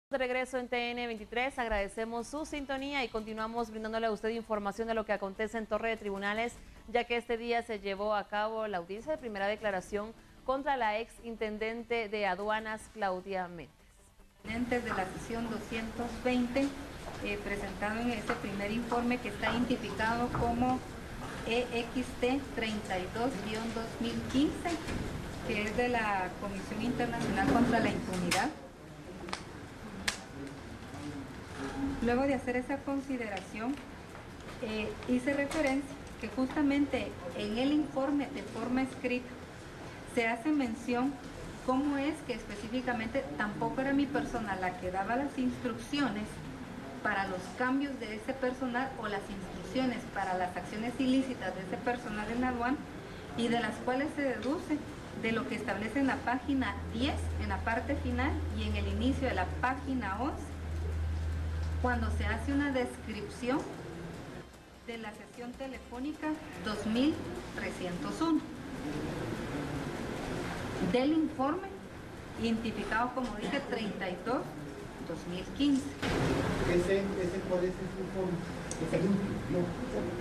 De regreso en TN23, agradecemos su sintonía y continuamos brindándole a usted información de lo que acontece en Torre de Tribunales, ya que este día se llevó a cabo la audiencia de primera declaración contra la ex intendente de aduanas, Claudia Méndez. De la sesión 220, presentado en ese primer informe que está identificado como EXT 32-2015, que es de la Comisión Internacional contra la Impunidad. Luego de hacer esa consideración, hice referencia que justamente en el informe de forma escrita se hace mención cómo es que específicamente tampoco era mi personal la que daba las instrucciones para los cambios de ese personal o las instrucciones para las acciones ilícitas de ese personal en la aduana, y de las cuales se deduce de lo que establece en la página 10, en la parte final, y en el inicio de la página 11, cuando se hace una descripción de la sesión telefónica 2301 del informe identificado como dije 32-2015. ¿Ese cuál es ese informe? ¿Es el último?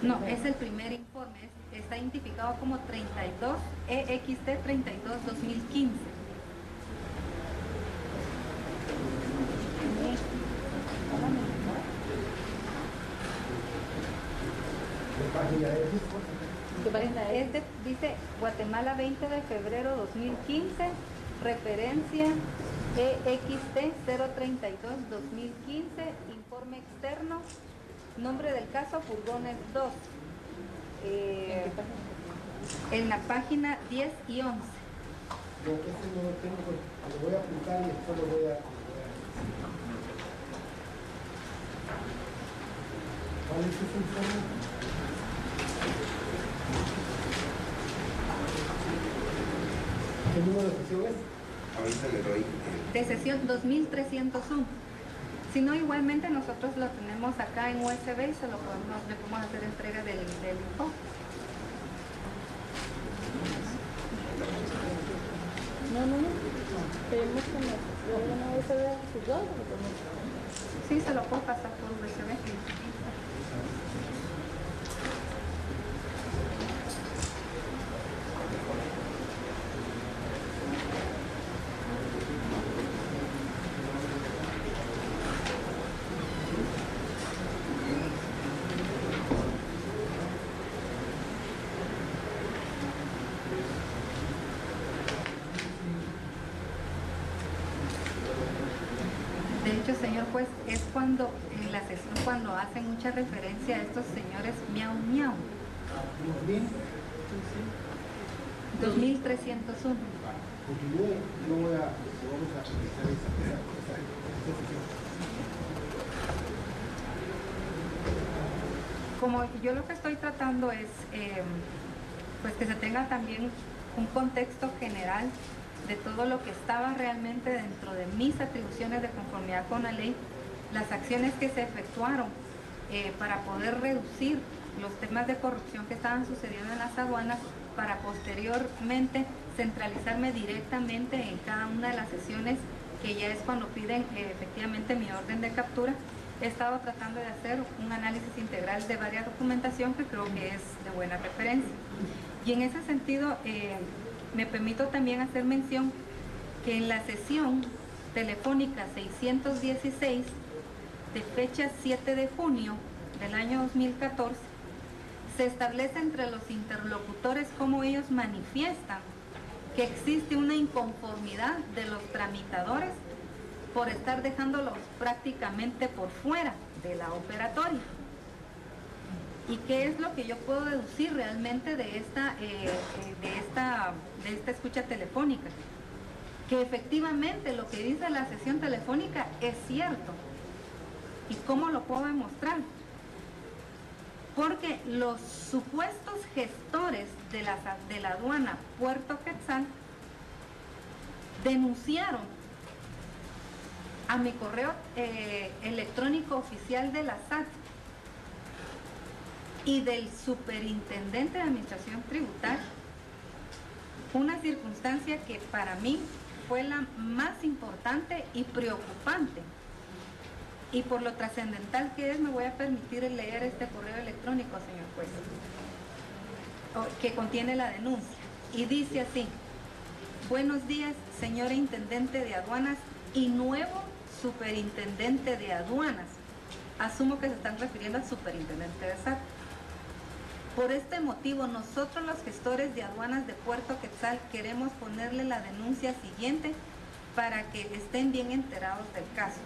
No, es el primer informe, está identificado como 32 EXT 32-2015. ¿Qué página es? Dice Guatemala 20 de febrero 2015, referencia EXT 032-2015, informe externo, nombre del caso Furgones 2, en la página 10 y 11. Yo ese no lo tengo, lo voy a apuntar y después lo voy a... ¿Cuál es ese informe? ¿Qué número de sesión es? Ahorita le doy. De sesión 2301. Si no, igualmente nosotros lo tenemos acá en USB y le podemos hacer entrega del info. No. Tenemos que una USB juzgado. Sí, se lo puedo pasar por USB. De hecho, señor juez, es cuando en la sesión cuando hacen mucha referencia a estos señores miau miau. 2301. Continúe, yo vamos a revisar esa sesión. Como yo lo que estoy tratando es pues que se tenga también un contexto general de todo lo que estaba realmente dentro de mis atribuciones de conformidad con la ley, las acciones que se efectuaron para poder reducir los temas de corrupción que estaban sucediendo en las aduanas, para posteriormente centralizarme directamente en cada una de las sesiones, que ya es cuando piden efectivamente mi orden de captura. He estado tratando de hacer un análisis integral de varias documentación que creo que es de buena referencia. Y en ese sentido, me permito también hacer mención que en la sesión telefónica 616 de fecha 7 de junio del año 2014, se establece entre los interlocutores cómo ellos manifiestan que existe una inconformidad de los tramitadores por estar dejándolos prácticamente por fuera de la operatoria. ¿Y qué es lo que yo puedo deducir realmente de esta escucha telefónica? Que efectivamente lo que dice la sesión telefónica es cierto. ¿Y cómo lo puedo demostrar? Porque los supuestos gestores de la aduana Puerto Quetzal denunciaron a mi correo electrónico oficial de la SAT y del superintendente de administración tributaria una circunstancia que para mí fue la más importante y preocupante, Y por lo trascendental que es, me voy a permitir leer este correo electrónico, señor juez, que contiene la denuncia. Y dice así: buenos días, señor intendente de aduanas y nuevo superintendente de aduanas. Asumo que se están refiriendo al superintendente de SAT. Por este motivo, nosotros los gestores de aduanas de Puerto Quetzal queremos ponerle la denuncia siguiente para que estén bien enterados del caso.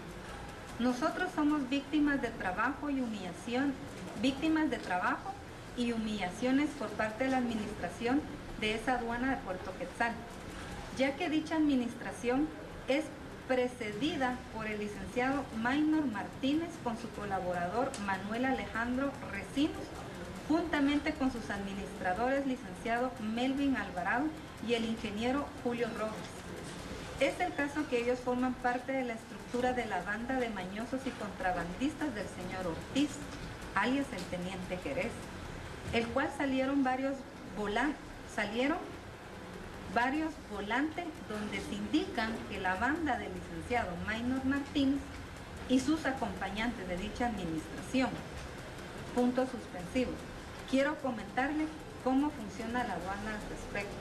Nosotros somos víctimas de trabajo y humillación, víctimas de trabajo y humillaciones por parte de la administración de esa aduana de Puerto Quetzal, ya que dicha administración es precedida por el licenciado Maynor Martínez con su colaborador Manuel Alejandro Recinos, juntamente con sus administradores licenciado Melvin Alvarado y el ingeniero Julio Robles. Es el caso que ellos forman parte de la estructura de la banda de mañosos y contrabandistas del señor Ortiz, alias el teniente Jerez, el cual salieron varios volantes donde se indican que la banda del licenciado Maynor Martínez y sus acompañantes de dicha administración. Puntos suspensivos. Quiero comentarles cómo funciona la aduana al respecto.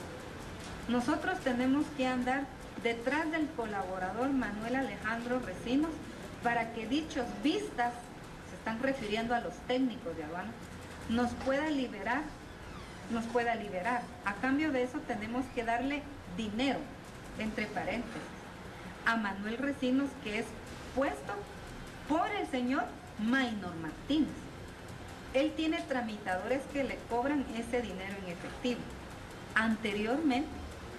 Nosotros tenemos que andar detrás del colaborador Manuel Alejandro Recinos para que dichos vistas, se están refiriendo a los técnicos de aduana, nos pueda liberar. A cambio de eso tenemos que darle dinero, entre paréntesis, a Manuel Recinos, que es puesto por el señor Maynor Martínez. Él tiene tramitadores que le cobran ese dinero en efectivo. Anteriormente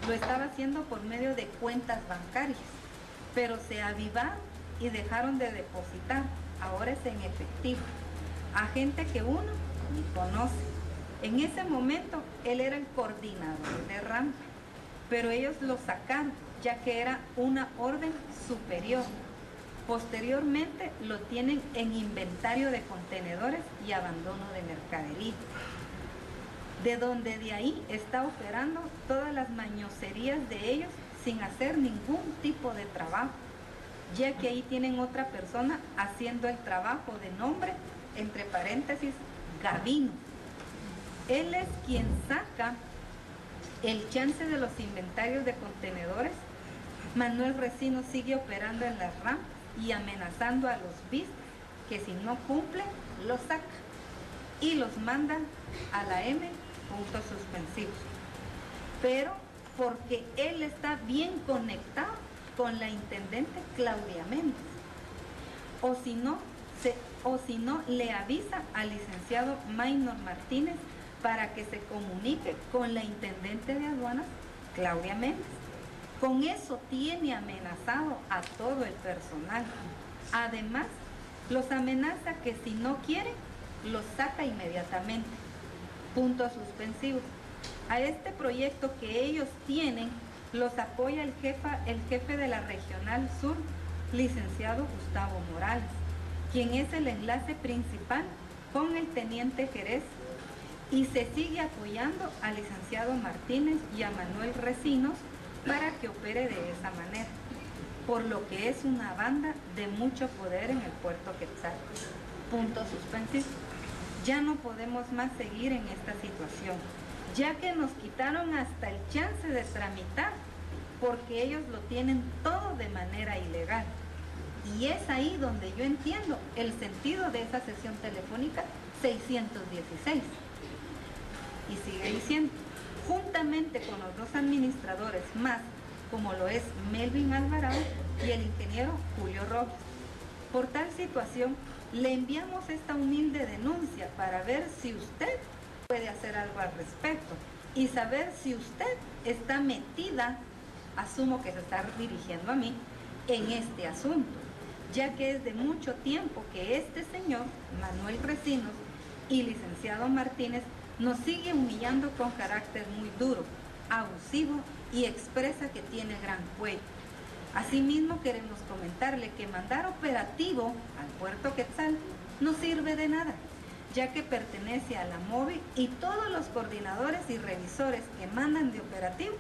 lo estaba haciendo por medio de cuentas bancarias, pero se avivaron y dejaron de depositar. Ahora es en efectivo, a gente que uno ni conoce. En ese momento él era el coordinador de RAM, pero ellos lo sacaron ya que era una orden superior. Posteriormente lo tienen en inventario de contenedores y abandono de mercadería, de donde de ahí está operando todas las mañoserías de ellos sin hacer ningún tipo de trabajo, ya que ahí tienen otra persona haciendo el trabajo de nombre, entre paréntesis, Gavino. Él es quien saca el chance de los inventarios de contenedores. Manuel Recinos sigue operando en las RAM y amenazando a los BIS que si no cumplen, los saca y los manda a la M, puntos suspensivos. Pero porque él está bien conectado con la intendente Claudia Méndez, o si no le avisa al licenciado Maynor Martínez para que se comunique con la intendente de aduanas Claudia Méndez. Con eso tiene amenazado a todo el personal. Además, los amenaza que si no quieren, los saca inmediatamente. Puntos suspensivos. A este proyecto que ellos tienen, los apoya el jefe de la Regional Sur, licenciado Gustavo Morales, quien es el enlace principal con el teniente Jerez, y se sigue apoyando al licenciado Martínez y a Manuel Recinos para que opere de esa manera, por lo que es una banda de mucho poder en el Puerto Quetzal. Punto suspensivo. Ya no podemos más seguir en esta situación, ya que nos quitaron hasta el chance de tramitar, porque ellos lo tienen todo de manera ilegal. Y es ahí donde yo entiendo el sentido de esa sesión telefónica 616. Y sigue diciendo, juntamente con los dos administradores más, como lo es Melvin Alvarado y el ingeniero Julio Robles. Por tal situación, le enviamos esta humilde denuncia para ver si usted puede hacer algo al respecto y saber si usted está metida, asumo que se está dirigiendo a mí, en este asunto, ya que es de mucho tiempo que este señor, Manuel Recinos y licenciado Martínez, nos sigue humillando con carácter muy duro, abusivo y expresa que tiene gran cuello. Asimismo, queremos comentarle que mandar operativo al Puerto Quetzal no sirve de nada, ya que pertenece a la MOVI y todos los coordinadores y revisores que mandan de operativo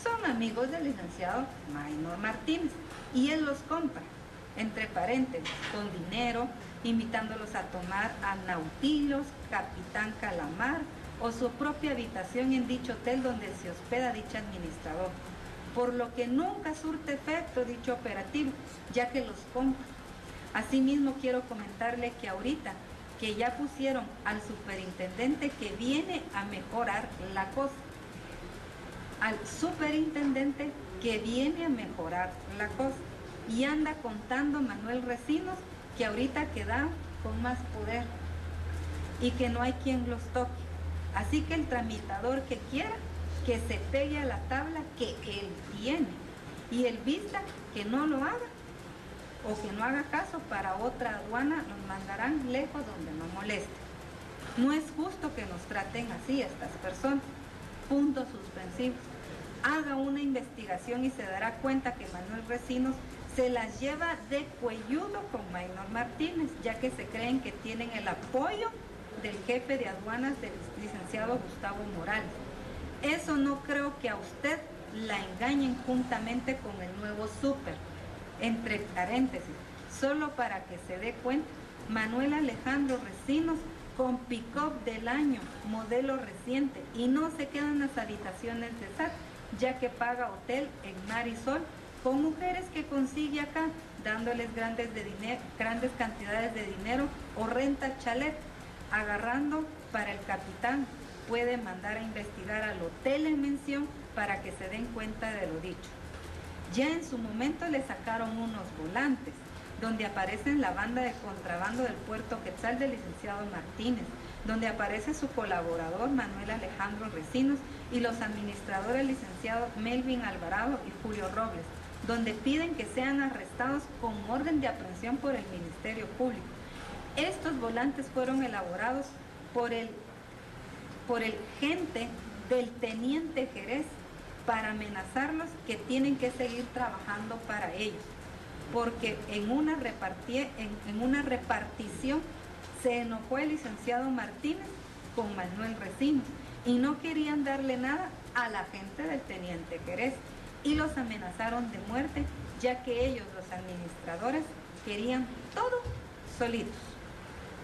son amigos del licenciado Maynor Martínez y él los compra. entre paréntesis, con dinero, invitándolos a tomar a Nautilos, Capitán Calamar o su propia habitación en dicho hotel donde se hospeda dicho administrador, por lo que nunca surte efecto dicho operativo, ya que los compra. Asimismo, quiero comentarle que ahorita que ya pusieron al superintendente que viene a mejorar la cosa, al superintendente que viene a mejorar la cosa, y anda contando Manuel Recinos que ahorita queda con más poder y que no hay quien los toque. Así que el tramitador que quiera, que se pegue a la tabla que él tiene, y el vista que no lo haga o que no haga caso, para otra aduana nos mandarán lejos donde no moleste. No es justo que nos traten así estas personas. Puntos suspensivos. Haga una investigación y se dará cuenta que Manuel Recinos se las lleva de cuelludo con Maynor Martínez, ya que se creen que tienen el apoyo del jefe de aduanas, del licenciado Gustavo Morales. Eso no creo que a usted la engañen juntamente con el nuevo súper. Entre paréntesis, solo para que se dé cuenta, Manuel Alejandro Recinos con pick-up del año, modelo reciente, y no se queda en las habitaciones de SAT, ya que paga hotel en Mar y Sol, con mujeres que consigue acá, dándoles grandes cantidades de dinero, o renta chalet, agarrando para el capitán. Puede mandar a investigar al hotel en mención para que se den cuenta de lo dicho. Ya en su momento le sacaron unos volantes, donde aparecen la banda de contrabando del puerto Quetzal del licenciado Martínez, donde aparece su colaborador Manuel Alejandro Recinos y los administradores licenciados Melvin Alvarado y Julio Robles, donde piden que sean arrestados con orden de aprehensión por el Ministerio Público. Estos volantes fueron elaborados por el gente del teniente Jerez para amenazarlos que tienen que seguir trabajando para ellos, porque en una repartición se enojó el licenciado Martínez con Manuel Recinos y no querían darle nada a la gente del teniente Jerez y los amenazaron de muerte, ya que ellos, los administradores, querían todo solitos.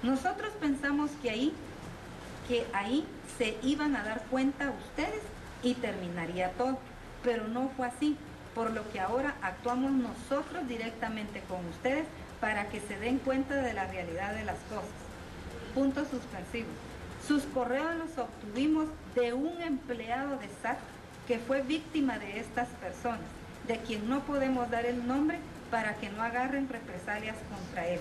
Nosotros pensamos que ahí se iban a dar cuenta ustedes y terminaría todo, pero no fue así, por lo que ahora actuamos nosotros directamente con ustedes para que se den cuenta de la realidad de las cosas. Puntos suspensivos. Sus correos los obtuvimos de un empleado de SAT que fue víctima de estas personas, de quien no podemos dar el nombre para que no agarren represalias contra él.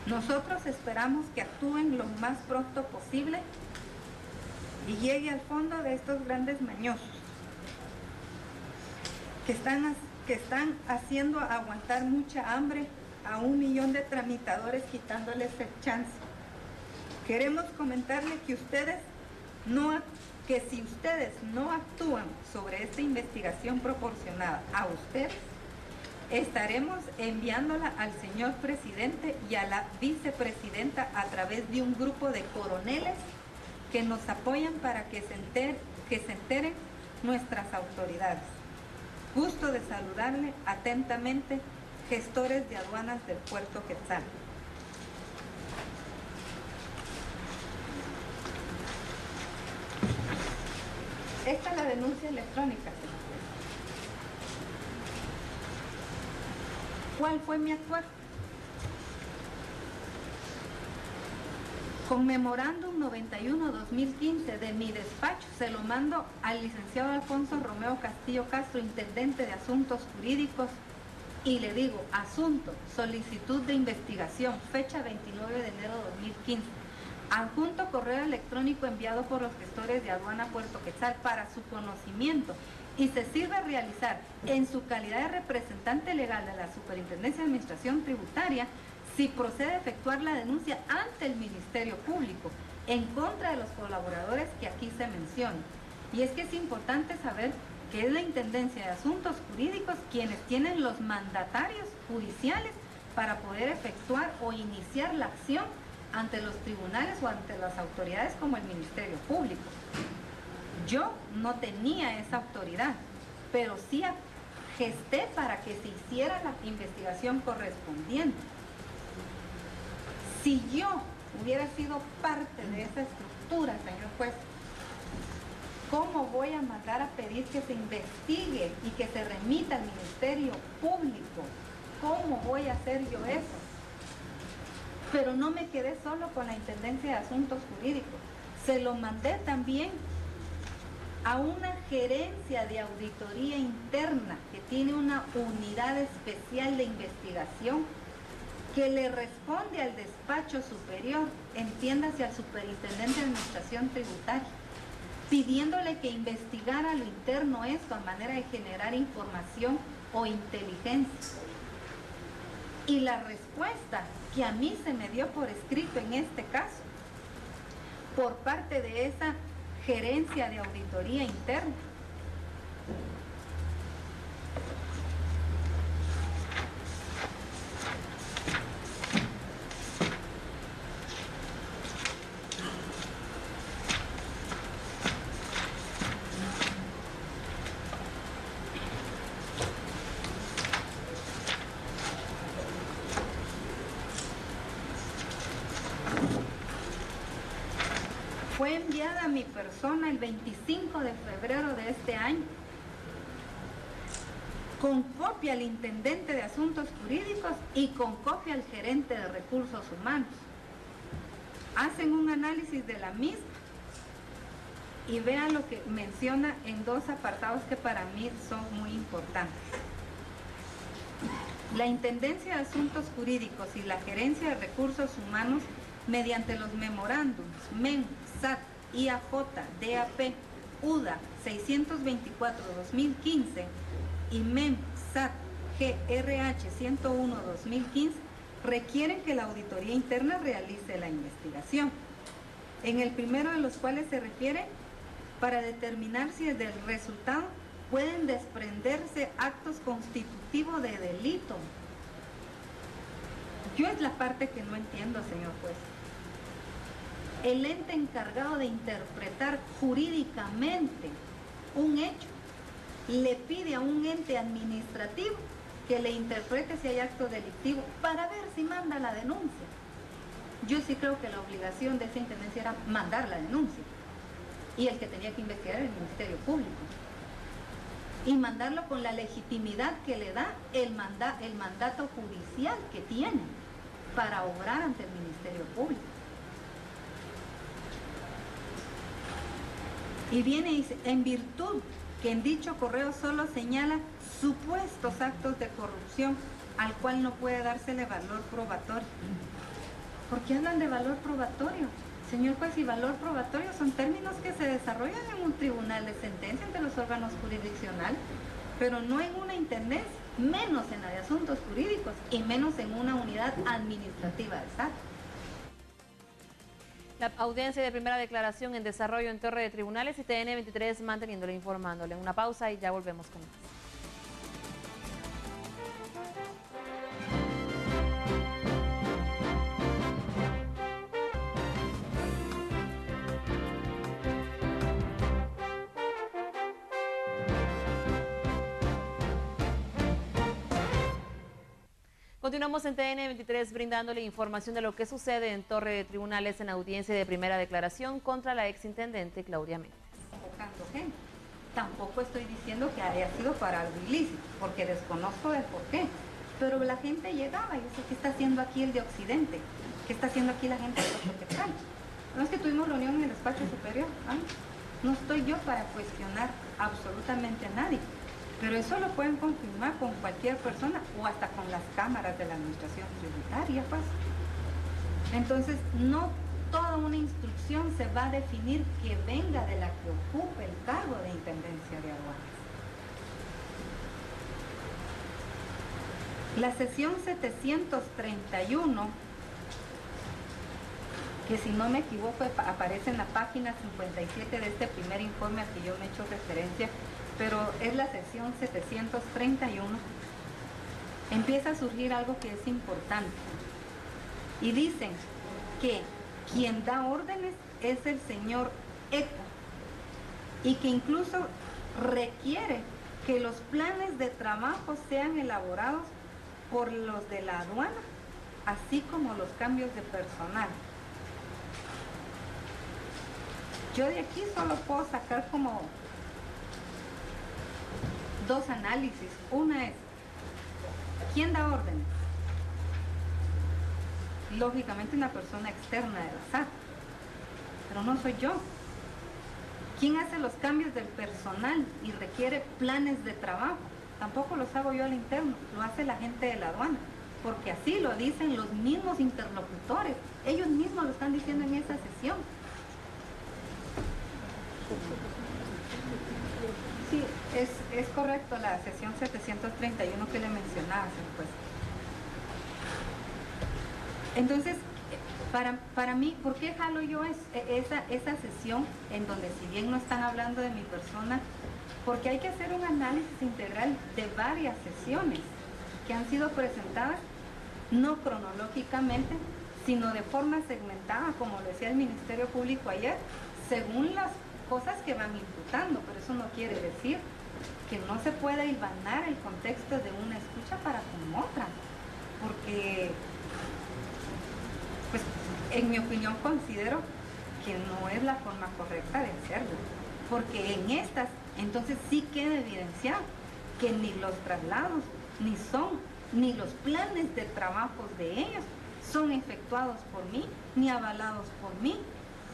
Nosotros esperamos que actúen lo más pronto posible y llegue al fondo de estos grandes mañosos que están haciendo aguantar mucha hambre a 1 millón de tramitadores, quitándoles el chance. Queremos comentarles que si ustedes no actúan sobre esta investigación proporcionada a ustedes, estaremos enviándola al señor presidente y a la vicepresidenta a través de un grupo de coroneles que nos apoyan para que se enteren nuestras autoridades. Gusto de saludarle atentamente, gestores de aduanas del puerto Quetzal. Esta es la denuncia electrónica. ¿Cuál fue mi actuar? Con memorándum 91-2015 de mi despacho se lo mando al licenciado Alfonso Romeo Castillo Castro, intendente de Asuntos Jurídicos, y le digo: asunto, solicitud de investigación, fecha 29 de enero de 2015. Adjunto correo electrónico enviado por los gestores de aduana Puerto Quetzal para su conocimiento y se sirve a realizar en su calidad de representante legal de la Superintendencia de Administración Tributaria si procede a efectuar la denuncia ante el Ministerio Público en contra de los colaboradores que aquí se mencionan. Y es que es importante saber que es la Intendencia de Asuntos Jurídicos quienes tienen los mandatarios judiciales para poder efectuar o iniciar la acción ante los tribunales o ante las autoridades como el Ministerio Público. Yo no tenía esa autoridad, pero sí gesté para que se hiciera la investigación correspondiente. Si yo hubiera sido parte de esa estructura, señor juez, ¿cómo voy a mandar a pedir que se investigue y que se remita al Ministerio Público? ¿Cómo voy a hacer yo eso? Pero no me quedé solo con la Intendencia de Asuntos Jurídicos. Se lo mandé también a una gerencia de auditoría interna que tiene una unidad especial de investigación que le responde al despacho superior, entiéndase al superintendente de administración tributaria, pidiéndole que investigara lo interno esto a manera de generar información o inteligencia. Y la respuesta que a mí se me dio por escrito en este caso, por parte de esa gerencia de auditoría interna, fue enviada a mi persona el 25 de febrero de este año, con copia al intendente de asuntos jurídicos y con copia al gerente de recursos humanos. Hacen un análisis de la misma y vean lo que menciona en dos apartados que para mí son muy importantes. La Intendencia de Asuntos Jurídicos y la Gerencia de Recursos Humanos, mediante los memorándums MEM, SAT, IAJ, DAP, UDA 624-2015 y MEM, SAT, GRH 101-2015, requieren que la auditoría interna realice la investigación. En el primero de los cuales se refiere para determinar si del resultado pueden desprenderse actos constitutivos de delito. Yo es la parte que no entiendo, señor juez. El ente encargado de interpretar jurídicamente un hecho le pide a un ente administrativo que le interprete si hay acto delictivo para ver si manda la denuncia. Yo sí creo que la obligación de esa intendencia era mandar la denuncia y el que tenía que investigar era el Ministerio Público y mandarlo con la legitimidad que le da el mandato judicial que tiene para obrar ante el Ministerio Público. Y viene y dice, en virtud que en dicho correo solo señala supuestos actos de corrupción al cual no puede dársele valor probatorio. ¿Por qué hablan de valor probatorio? Señor juez, y valor probatorio son términos que se desarrollan en un tribunal de sentencia ante los órganos jurisdiccionales, pero no en una intendencia, menos en la de asuntos jurídicos y menos en una unidad administrativa de SAT. La audiencia de primera declaración en desarrollo en Torre de Tribunales y TN23 manteniéndole, informándole. Una pausa y ya volvemos con más. Continuamos en TN23 brindándole información de lo que sucede en Torre de Tribunales en audiencia de primera declaración contra la exintendente Claudia Méndez. Tampoco estoy diciendo que haya sido para algo ilícito, porque desconozco el por qué. Pero la gente llegaba y decía, ¿qué está haciendo aquí el de Occidente? ¿Qué está haciendo aquí la gente de los Coquetal? No es que tuvimos reunión en el despacho superior. No estoy yo para cuestionar absolutamente a nadie. Pero eso lo pueden confirmar con cualquier persona o hasta con las cámaras de la administración tributaria, pues. Entonces, no toda una instrucción se va a definir que venga de la que ocupe el cargo de Intendencia de Aduanas. La sesión 731, que si no me equivoco aparece en la página 57 de este primer informe al que yo me he hecho referencia, pero es la sesión 731, empieza a surgir algo que es importante. Y dicen que quien da órdenes es el señor Eco y que incluso requiere que los planes de trabajo sean elaborados por los de la aduana, así como los cambios de personal. Yo de aquí solo puedo sacar como dos análisis. Una es, ¿quién da órdenes? Lógicamente una persona externa de la SAT, pero no soy yo. ¿Quién hace los cambios del personal y requiere planes de trabajo? Tampoco los hago yo al interno, lo hace la gente de la aduana, porque así lo dicen los mismos interlocutores, ellos mismos lo están diciendo en esa sesión. Sí, es correcto la sesión 731 que le mencionaba, pues. Entonces, para mí, ¿por qué jalo yo esa sesión en donde, si bien no están hablando de mi persona, porque hay que hacer un análisis integral de varias sesiones que han sido presentadas, no cronológicamente, sino de forma segmentada, como lo decía el Ministerio Público ayer, según las cosas que van imputando, pero eso no quiere decir que no se pueda hilvanar el contexto de una escucha para con otra, porque, pues, en mi opinión considero que no es la forma correcta de hacerlo, porque en estas, entonces sí queda evidenciado que ni los traslados, ni los planes de trabajos de ellos son efectuados por mí, ni avalados por mí,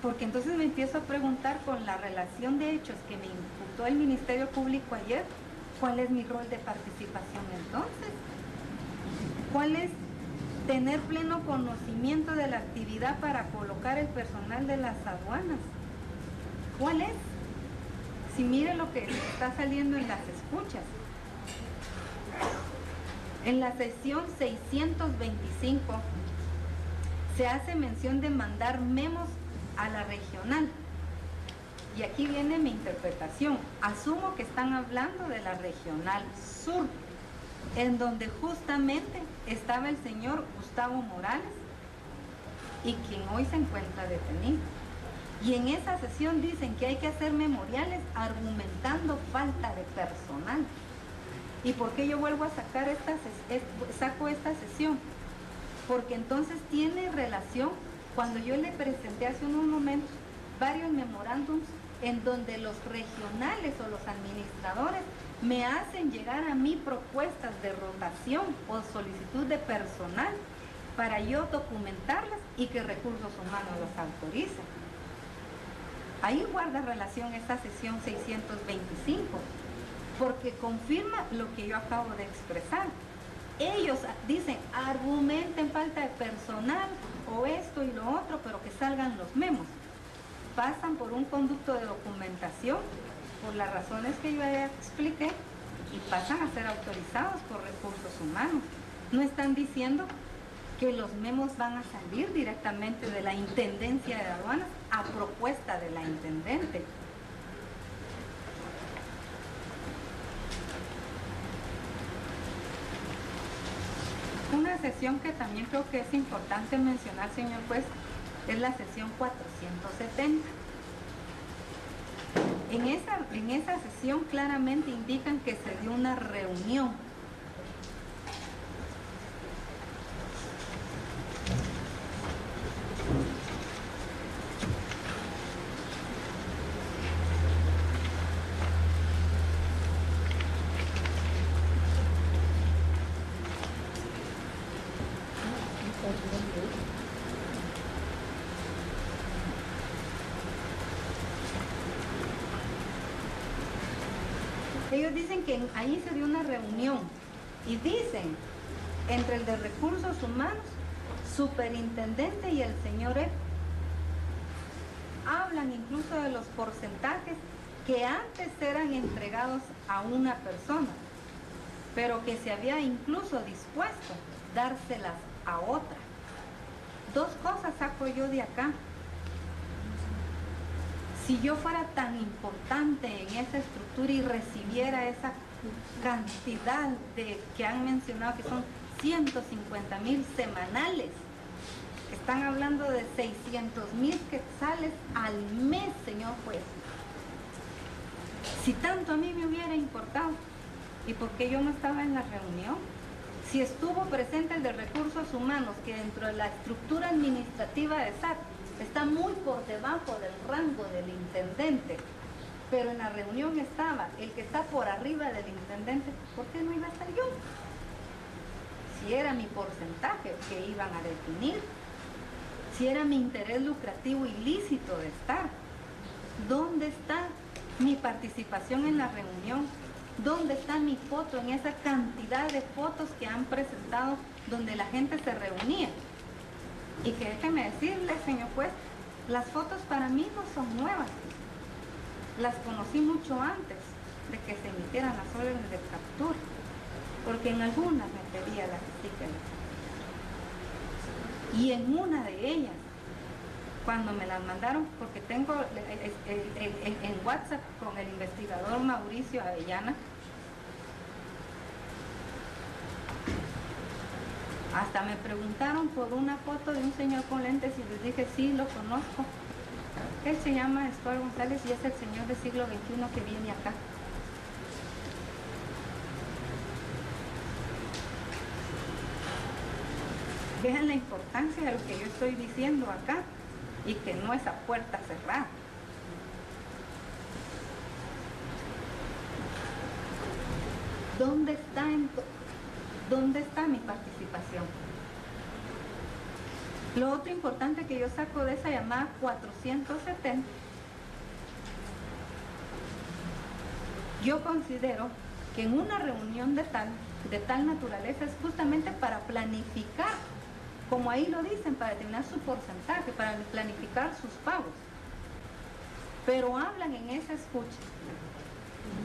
porque entonces me empiezo a preguntar con la relación de hechos que me imputó el Ministerio Público ayer, ¿cuál es mi rol de participación entonces? ¿Cuál es tener pleno conocimiento de la actividad para colocar el personal de las aduanas? ¿Cuál es? Si mire lo que está saliendo en las escuchas. En la sesión 625 se hace mención de mandar memos a la regional. Y aquí viene mi interpretación. Asumo que están hablando de la regional sur, en donde justamente estaba el señor Gustavo Morales y quien hoy se encuentra detenido. Y en esa sesión dicen que hay que hacer memoriales argumentando falta de personal. ¿Y por qué yo vuelvo a sacar saco esta sesión? Porque entonces tiene relación cuando yo le presenté hace unos momentos varios memorándums en donde los regionales o los administradores me hacen llegar a mí propuestas de rotación o solicitud de personal para yo documentarlas y que Recursos Humanos los autorice. Ahí guarda relación esta sesión 625, porque confirma lo que yo acabo de expresar. Ellos dicen, argumenten falta de personal o esto y lo otro, pero que salgan los memos. Pasan por un conducto de documentación, por las razones que yo ya expliqué, y pasan a ser autorizados por Recursos Humanos. No están diciendo que los memos van a salir directamente de la Intendencia de Aduanas a propuesta de la Intendente. Una sesión que también creo que es importante mencionar, señor juez, es la sesión 470. En esa sesión claramente indican que se dio una reunión. Ellos dicen que ahí se dio una reunión y dicen, entre el de Recursos Humanos, superintendente y el señor F. Hablan incluso de los porcentajes que antes eran entregados a una persona, pero que se había incluso dispuesto dárselas a otra. Dos cosas saco yo de acá. Si yo fuera tan importante en esa estructura y recibiera esa cantidad que han mencionado, que son 150,000 semanales, están hablando de 600,000 quetzales al mes, señor juez. Si tanto a mí me hubiera importado, ¿Y por qué yo no estaba en la reunión? Si estuvo presente el de Recursos Humanos, que dentro de la estructura administrativa de SAT está muy por debajo del rango del intendente, pero en la reunión estaba el que está por arriba del intendente, ¿por qué no iba a estar yo? Si era mi porcentaje que iban a definir, si era mi interés lucrativo ilícito de estar, ¿dónde está mi participación en la reunión? ¿Dónde está mi foto en esa cantidad de fotos que han presentado donde la gente se reunía? Y que déjeme decirle, señor juez, las fotos para mí no son nuevas. Las conocí mucho antes de que se emitieran las órdenes de captura, porque en algunas me pedía las stickers. Y en una de ellas, cuando me las mandaron, porque tengo en WhatsApp con el investigador Mauricio Avellana, hasta me preguntaron por una foto de un señor con lentes y les dije, sí, lo conozco. Él se llama Stuart González y es el señor del siglo XXI que viene acá. Vean la importancia de lo que yo estoy diciendo acá y que no es a puerta cerrada. ¿Dónde está mi participación? Lo otro importante que yo saco de esa llamada 470, yo considero que en una reunión de tal naturaleza es justamente para planificar, como ahí lo dicen, para determinar su porcentaje, para planificar sus pagos. Pero hablan en esa escucha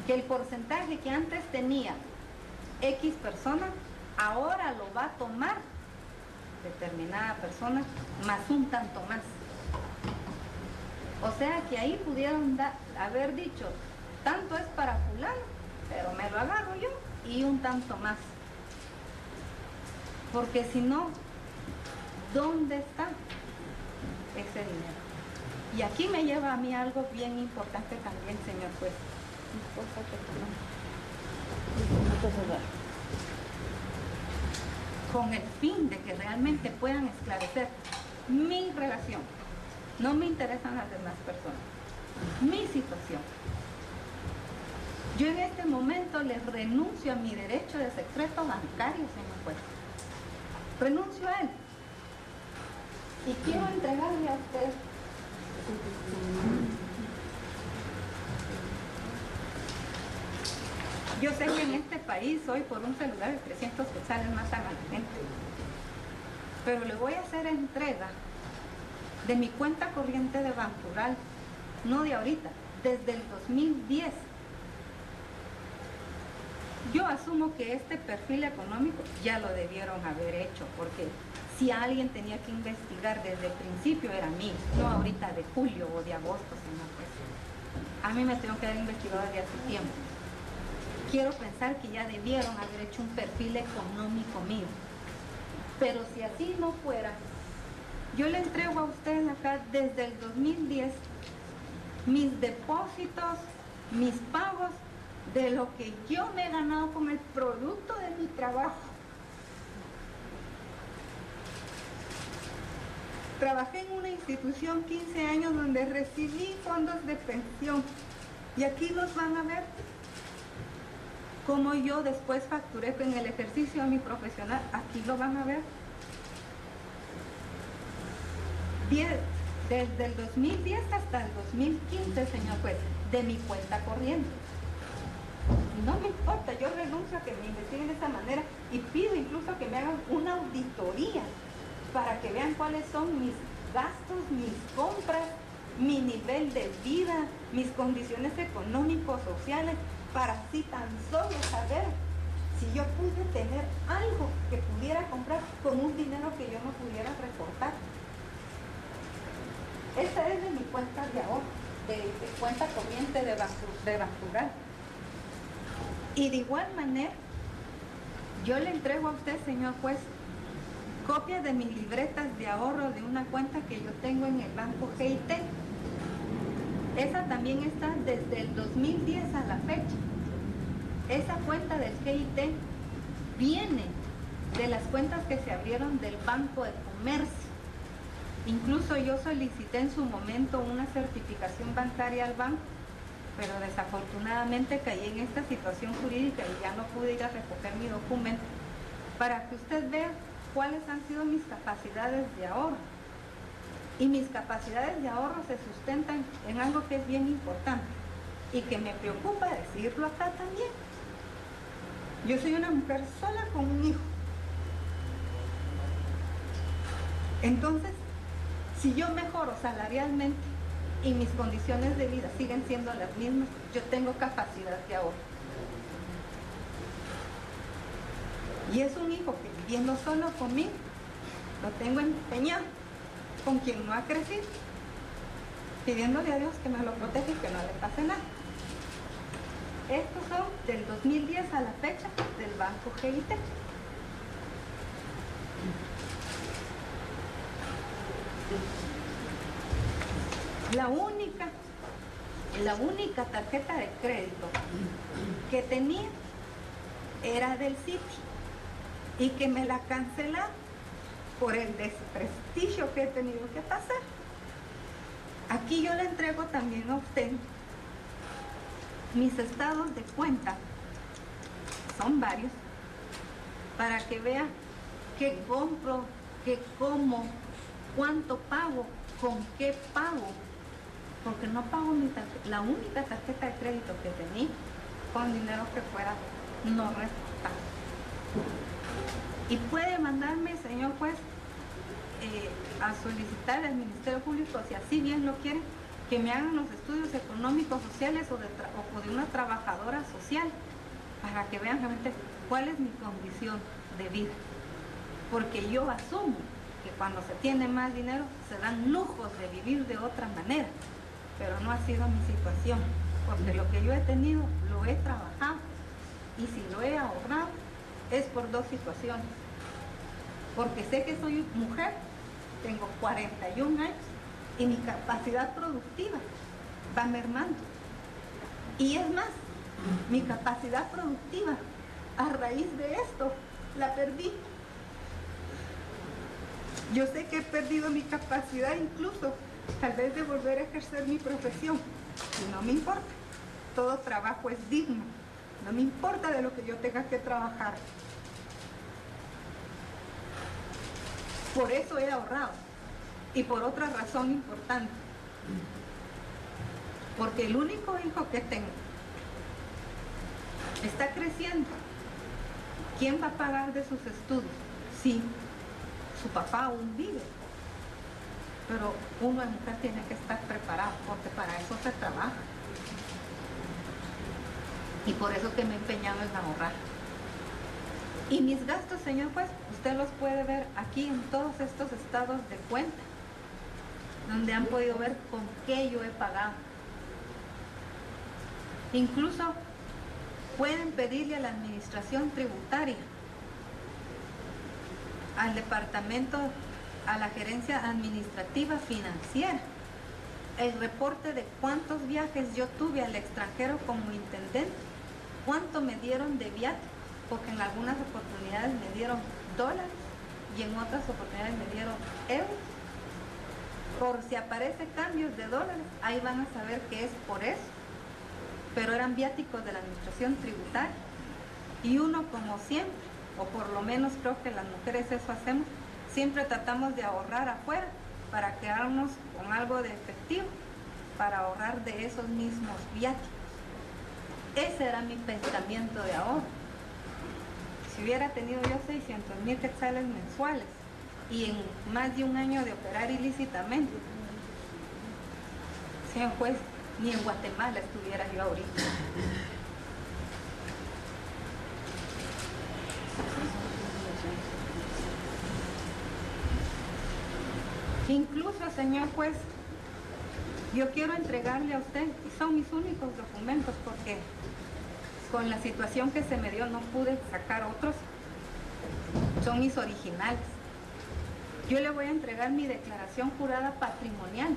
que el porcentaje que antes tenía X persona, ahora lo va a tomar determinada persona más un tanto más. O sea que ahí pudieron haber dicho, tanto es para fulano, pero me lo agarro yo y un tanto más. Porque si no, ¿dónde está ese dinero? Y aquí me lleva a mí algo bien importante también, señor juez. Con el fin de que realmente puedan esclarecer mi relación. No me interesan las demás personas. Mi situación. Yo en este momento les renuncio a mi derecho de secreto bancario, señor juez. Renuncio a él. Y quiero entregarle a usted yo sé que en este país hoy por un celular de 300 quetzales matan a la gente, pero le voy a hacer entrega de mi cuenta corriente de Banco Rural, no de ahorita, desde el 2010. Yo asumo que este perfil económico ya lo debieron haber hecho, porque si alguien tenía que investigar desde el principio era mí, no ahorita de julio o de agosto, señor juez. A mí me tengo que haber investigado desde hace tiempo. Quiero pensar que ya debieron haber hecho un perfil económico mío. Pero si así no fuera, yo le entrego a ustedes acá desde el 2010 mis depósitos, mis pagos de lo que yo me he ganado con el producto de mi trabajo. Trabajé en una institución 15 años donde recibí fondos de pensión y aquí los van a ver como yo después facturé en el ejercicio de mi profesional. Aquí lo van a ver. Desde el 2010 hasta el 2015, señor juez, de mi cuenta corriente. No me importa, yo renuncio a que me investiguen de esa manera y pido incluso que me hagan una auditoría para que vean cuáles son mis gastos, mis compras, mi nivel de vida, mis condiciones económicos, sociales, para así tan solo saber si yo pude tener algo que pudiera comprar con un dinero que yo no pudiera reportar. Esta es de mi cuenta de ahorro, de cuenta corriente de Banco Rural. Y de igual manera, yo le entrego a usted, señor juez, copias de mis libretas de ahorro de una cuenta que yo tengo en el banco GIT. Esa también está desde el 2010 a la fecha. esa cuenta del GIT viene de las cuentas que se abrieron del Banco de Comercio. Incluso yo solicité en su momento una certificación bancaria al banco, pero desafortunadamente caí en esta situación jurídica y ya no pude ir a recoger mi documento, para que usted vea cuáles han sido mis capacidades de ahorro. Y mis capacidades de ahorro se sustentan en algo que es bien importante y que me preocupa decirlo acá también. Yo soy una mujer sola con un hijo. Entonces, si yo mejoro salarialmente y mis condiciones de vida siguen siendo las mismas, yo tengo capacidad de ahorro. Y es un hijo que viviendo solo conmigo, lo tengo empeñado, con quien no ha crecido, pidiéndole a Dios que me lo proteja y que no le pase nada. Estos son del 2010 a la fecha del Banco GIT. La única tarjeta de crédito que tenía era del Citi y que me la cancelaron por el desprestigio que he tenido que pasar. Aquí yo le entrego también a usted mis estados de cuenta, son varios, para que vea qué compro, qué como, cuánto pago, con qué pago, porque no pago la única tarjeta de crédito que tenía con dinero que fuera no reportado. Y puede mandarme, señor juez, a solicitar al Ministerio Público, si así bien lo quieren, que me hagan los estudios económicos sociales o de una trabajadora social, para que vean realmente cuál es mi condición de vida. Porque yo asumo que cuando se tiene más dinero se dan lujos de vivir de otra manera, pero no ha sido mi situación, porque lo que yo he tenido lo he trabajado, y si lo he ahorrado es por dos situaciones. Porque sé que soy mujer, tengo 41 años y mi capacidad productiva va mermando. Y es más, mi capacidad productiva a raíz de esto la perdí. Yo sé que he perdido mi capacidad incluso tal vez de volver a ejercer mi profesión, y no me importa. Todo trabajo es digno, no me importa de lo que yo tenga que trabajar. Por eso he ahorrado. Y por otra razón importante. Porque el único hijo que tengo está creciendo. ¿Quién va a pagar de sus estudios? Sí, su papá aún vive. Pero uno de mujer tiene que estar preparado, porque para eso se trabaja. Y por eso que me he empeñado en ahorrar. Y mis gastos, señor juez, usted los puede ver aquí en todos estos estados de cuenta, donde han podido ver con qué yo he pagado. Incluso pueden pedirle a la administración tributaria, al departamento, a la gerencia administrativa financiera, el reporte de cuántos viajes yo tuve al extranjero como intendente, cuánto me dieron de viáticos, porque en algunas oportunidades me dieron dólares y en otras oportunidades me dieron euros. Por si aparece cambios de dólares, ahí van a saber que es por eso. Pero eran viáticos de la administración tributaria. Y uno, como siempre, o por lo menos creo que las mujeres eso hacemos, siempre tratamos de ahorrar afuera para quedarnos con algo de efectivo, para ahorrar de esos mismos viáticos. Ese era mi pensamiento de ahorro. Si hubiera tenido yo 600,000 quetzales mensuales y en más de un año de operar ilícitamente, señor juez, ni en Guatemala estuviera yo ahorita. Incluso, señor juez, yo quiero entregarle a usted, y son mis únicos documentos, porque con la situación que se me dio no pude sacar otros, son mis originales. Yo le voy a entregar mi declaración jurada patrimonial,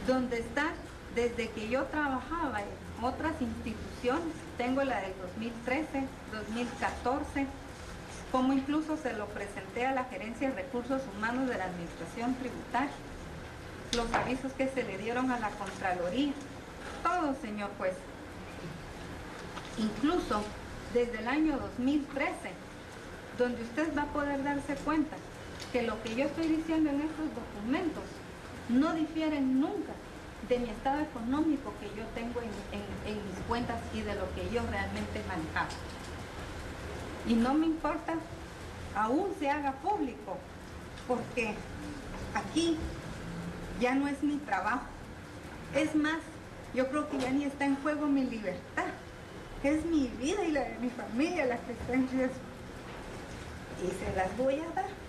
donde está desde que yo trabajaba otras instituciones. Tengo la del 2013, 2014, como incluso se lo presenté a la Gerencia de Recursos Humanos de la Administración Tributaria. Los avisos que se le dieron a la Contraloría. Todo, señor juez. Incluso desde el año 2013, donde usted va a poder darse cuenta que lo que yo estoy diciendo en estos documentos no difieren nunca de mi estado económico que yo tengo en mis cuentas y de lo que yo realmente manejaba. Y no me importa, aún se haga público, porque aquí ya no es mi trabajo. Es más, yo creo que ya ni está en juego mi libertad. Es mi vida y la de mi familia la que está en riesgo. Y se las voy a dar.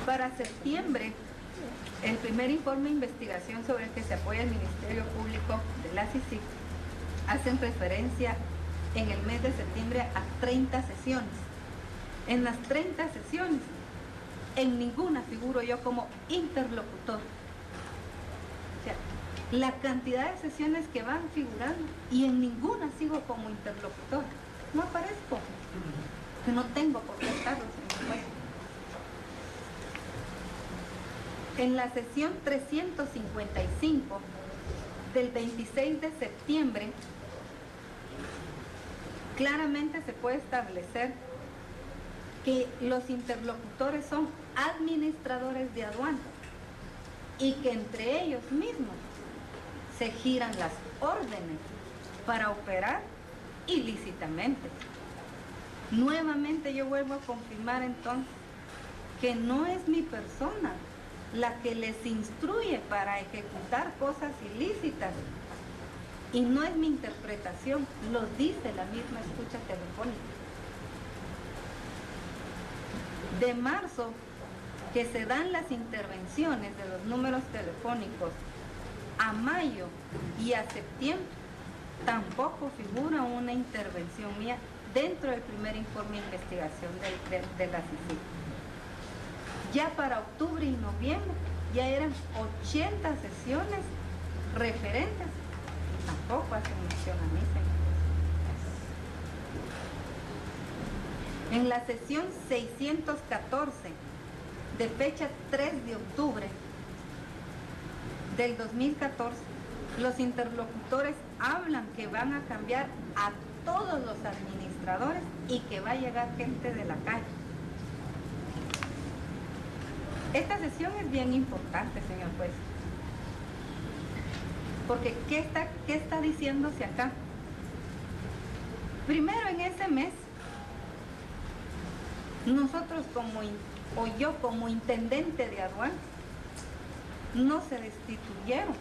Para septiembre, el primer informe de investigación sobre el que se apoya el Ministerio Público de la CICIG hacen referencia en el mes de septiembre a 30 sesiones. En las 30 sesiones, en ninguna figuro yo como interlocutor. O sea, la cantidad de sesiones que van figurando y en ninguna sigo como interlocutor. No aparezco, que no tengo por qué estarlo, señor juez. En la sesión 355 del 26 de septiembre, claramente se puede establecer que los interlocutores son administradores de aduanas y que entre ellos mismos se giran las órdenes para operar ilícitamente. Nuevamente yo vuelvo a confirmar entonces que no es mi persona la que les instruye para ejecutar cosas ilícitas y no es mi interpretación, lo dice la misma escucha telefónica. De marzo, que se dan las intervenciones de los números telefónicos, a mayo y a septiembre, tampoco figura una intervención mía dentro del primer informe de investigación de la CICIG. Ya para octubre y noviembre ya eran 80 sesiones referentes y tampoco hacen mención a mí, señor. En la sesión 614 de fecha 3 de octubre del 2014, los interlocutores hablan que van a cambiar a todos los administradores y que va a llegar gente de la calle. Esta sesión es bien importante, señor juez, porque ¿qué está diciéndose acá? Primero, en ese mes, nosotros yo como intendente de aduanas, no se destituyeron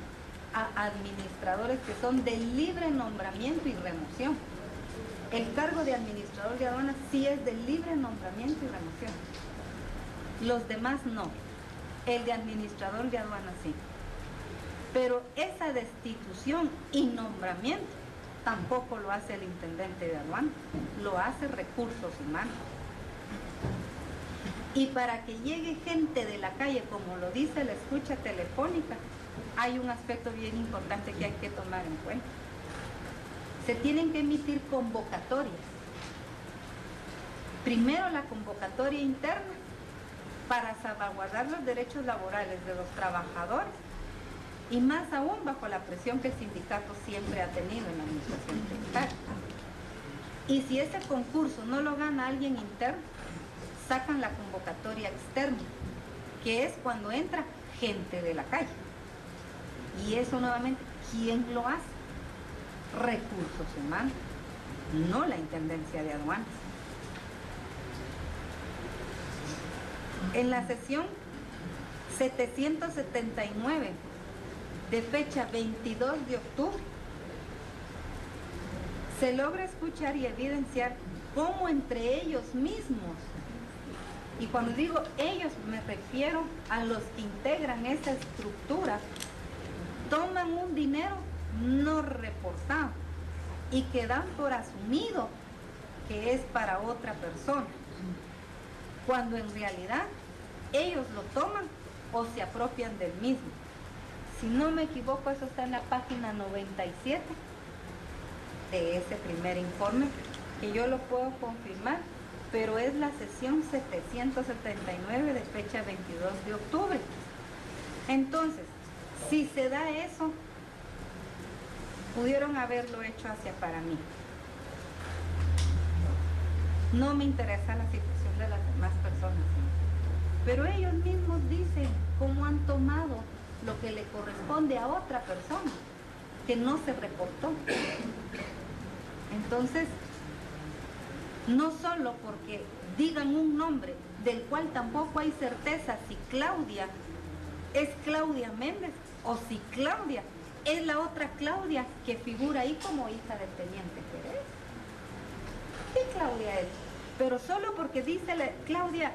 a administradores que son de libre nombramiento y remoción. El cargo de administrador de aduanas sí es de libre nombramiento y remoción. Los demás no. El de administrador de aduanas sí. Pero esa destitución y nombramiento tampoco lo hace el intendente de aduanas, lo hace Recursos Humanos. Y para que llegue gente de la calle, como lo dice la escucha telefónica, hay un aspecto bien importante que hay que tomar en cuenta. Se tienen que emitir convocatorias. Primero la convocatoria interna para salvaguardar los derechos laborales de los trabajadores y más aún bajo la presión que el sindicato siempre ha tenido en la administración tributaria. Y si ese concurso no lo gana alguien interno, sacan la convocatoria externa, que es cuando entra gente de la calle. Y eso nuevamente, ¿quién lo hace? Recursos Humanos, no la Intendencia de Aduanas. En la sesión 779 de fecha 22 de octubre, se logra escuchar y evidenciar cómo entre ellos mismos, y cuando digo ellos me refiero a los que integran esa estructura, toman un dinero no reportado y que dan por asumido que es para otra persona, cuando en realidad ellos lo toman o se apropian del mismo. Si no me equivoco, eso está en la página 97 de ese primer informe, que yo lo puedo confirmar, pero es la sesión 779 de fecha 22 de octubre. Entonces, si se da eso, pudieron haberlo hecho hacia para mí. No me interesa la situación de las demás personas, pero ellos mismos dicen cómo han tomado lo que le corresponde a otra persona que no se reportó. Entonces, no solo porque digan un nombre del cual tampoco hay certeza si Claudia es Claudia Méndez o si Claudia es la otra Claudia que figura ahí como hija del teniente Jerez. ¿Qué Claudia es? Pero solo porque dice Claudia,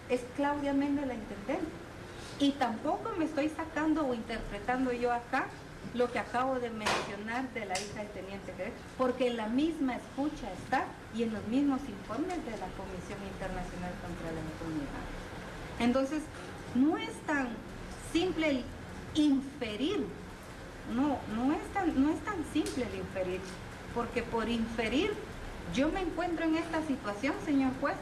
es Claudia Méndez la intendente. Y tampoco me estoy sacando o interpretando yo acá lo que acabo de mencionar de la hija del teniente Jerez, porque en la misma escucha está y en los mismos informes de la Comisión Internacional contra la Impunidad. Entonces, no es tan simple el inferir, no es tan simple el inferir, porque por inferir yo me encuentro en esta situación, señor juez,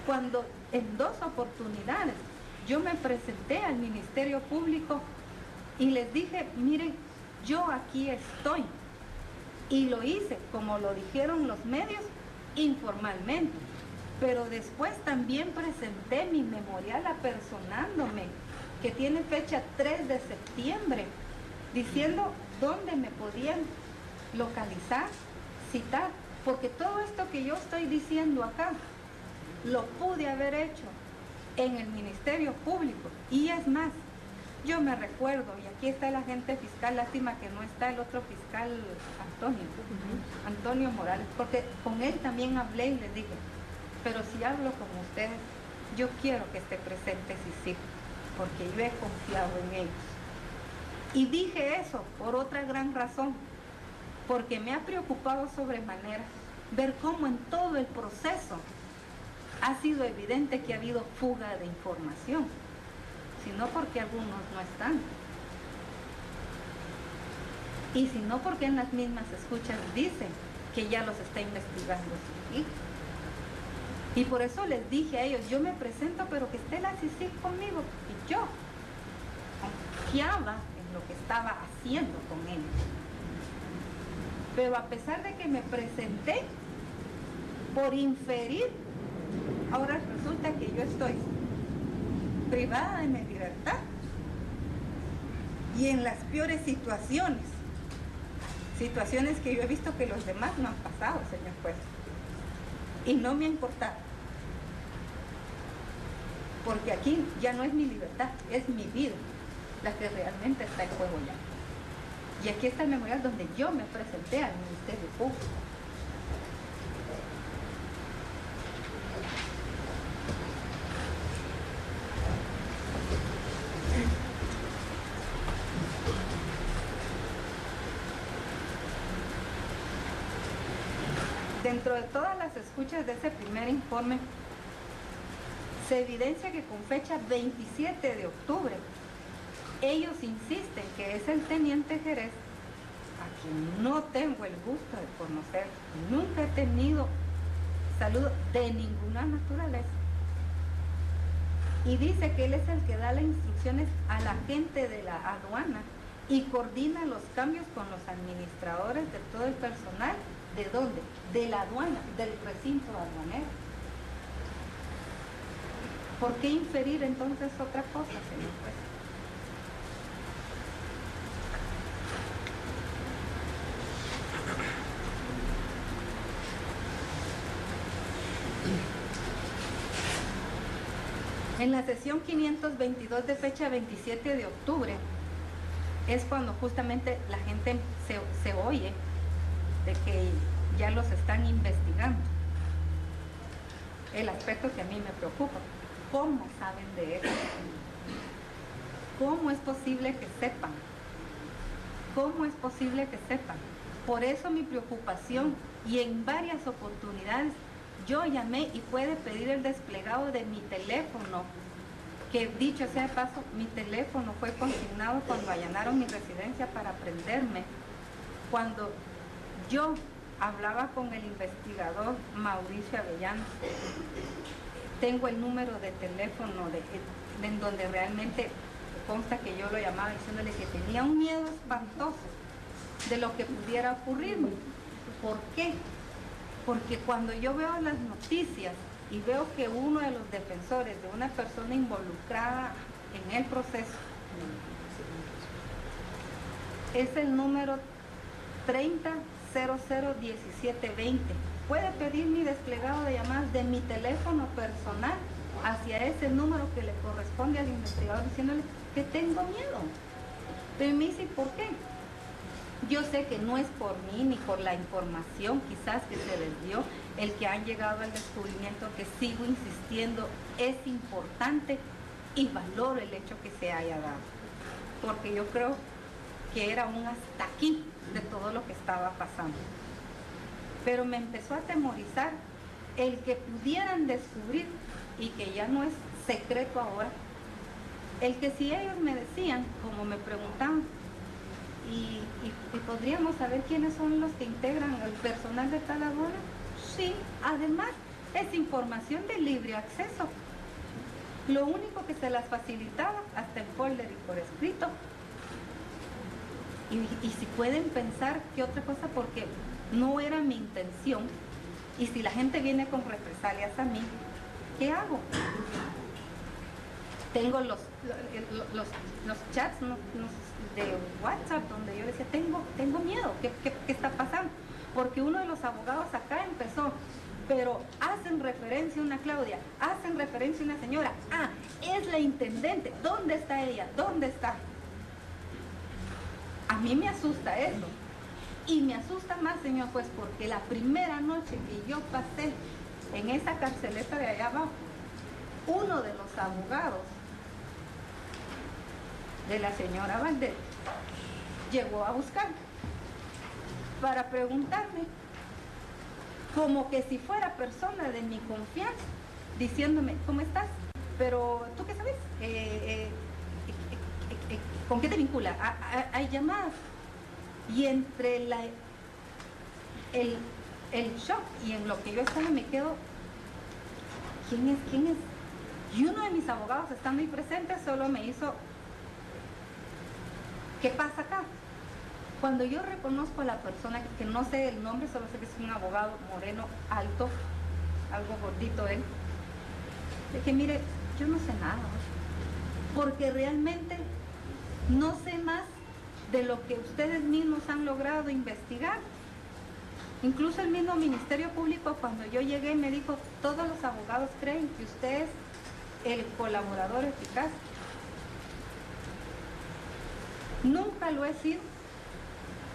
cuando en 2 oportunidades yo me presenté al Ministerio Público y les dije, miren, yo aquí estoy. Y lo hice, como lo dijeron los medios, informalmente. Pero después también presenté mi memorial apersonándome, que tiene fecha 3 de septiembre, diciendo dónde me podían localizar, citar. Porque todo esto que yo estoy diciendo acá, lo pude haber hecho en el Ministerio Público. Y es más, yo me recuerdo, y aquí está el agente fiscal, lástima que no está el otro fiscal, Antonio Morales, porque con él también hablé y les dije, pero si hablo con ustedes, yo quiero que esté presente sí, porque yo he confiado en ellos. Y dije eso por otra gran razón, porque me ha preocupado sobremanera ver cómo en todo el proceso ha sido evidente que ha habido fuga de información, sino porque algunos no están. Y sino porque en las mismas escuchas dicen que ya los está investigando su hijo. Y por eso les dije a ellos, yo me presento, pero que esté la CICIG conmigo. Y yo confiaba en lo que estaba haciendo con ellos. Pero a pesar de que me presenté, por inferir, ahora resulta que yo estoy privada de mi libertad y en las peores situaciones que yo he visto que los demás no han pasado, señor juez, y no me ha importado, porque aquí ya no es mi libertad, es mi vida la que realmente está en juego ya. Y aquí está el memorial donde yo me presenté al Ministerio Público. Dentro de todas las escuchas de ese primer informe, se evidencia que con fecha 27 de octubre, ellos insisten que es el teniente Jerez, a quien no tengo el gusto de conocer, nunca he tenido saludo de ninguna naturaleza, y dice que él es el que da las instrucciones a la gente de la aduana y coordina los cambios con los administradores de todo el personal. ¿De dónde? De la aduana, del recinto aduanero. ¿Por qué inferir entonces otra cosa, señor juez? En la sesión 522 de fecha 27 de octubre es cuando justamente la gente se oye de que ya los están investigando. El aspecto que a mí me preocupa, ¿cómo saben de eso? ¿Cómo es posible que sepan? ¿Cómo es posible que sepan? Por eso mi preocupación, y en varias oportunidades yo llamé y pude pedir el desplegado de mi teléfono, que dicho sea de paso, mi teléfono fue consignado cuando allanaron mi residencia para prenderme. Cuando yo hablaba con el investigador Mauricio Avellano, tengo el número de teléfono en donde realmente consta que yo lo llamaba diciéndole que tenía un miedo espantoso de lo que pudiera ocurrirme. ¿Por qué? Porque cuando yo veo las noticias y veo que uno de los defensores de una persona involucrada en el proceso es el número 30001720, puede pedir mi desplegado de llamadas de mi teléfono personal hacia ese número que le corresponde al investigador diciéndole que tengo miedo. Pero me dice, ¿por qué? Yo sé que no es por mí ni por la información quizás que se les dio el que han llegado al descubrimiento, que sigo insistiendo, es importante y valoro el hecho que se haya dado. Porque yo creo que era un hasta aquí de todo lo que estaba pasando. Pero me empezó a atemorizar el que pudieran descubrir, y que ya no es secreto ahora, el que si ellos me decían, como me preguntaban, y podríamos saber quiénes son los que integran el personal de tal aduana. Sí, además es información de libre acceso. Lo único que se las facilitaba hasta en folder y por escrito. Y si pueden pensar qué otra cosa, porque no era mi intención, y si la gente viene con represalias a mí, ¿qué hago? Tengo los chats de WhatsApp donde yo decía, tengo miedo, ¿qué está pasando? Porque uno de los abogados acá empezó, pero hacen referencia a una Claudia, hacen referencia a una señora, es la intendente, ¿dónde está ella? ¿Dónde está? A mí me asusta eso, y me asusta más, señor juez, porque la primera noche que yo pasé en esa carceleta de allá abajo, uno de los abogados de la señora Valdez llegó a buscarme para preguntarme, como que si fuera persona de mi confianza, diciéndome, ¿cómo estás? Pero, ¿tú qué sabes? ¿Con qué te vincula? Hay llamadas. Y entre el shock y en lo que yo estaba me quedo, ¿quién es? Y uno de mis abogados estando ahí presente solo me hizo, ¿qué pasa acá? Cuando yo reconozco a la persona, que no sé el nombre, solo sé que es un abogado moreno, alto, algo gordito él, dije, mire, yo no sé nada, porque realmente no sé más de lo que ustedes mismos han logrado investigar. Incluso el mismo Ministerio Público, cuando yo llegué, me dijo, todos los abogados creen que usted es el colaborador eficaz. Nunca lo he sido,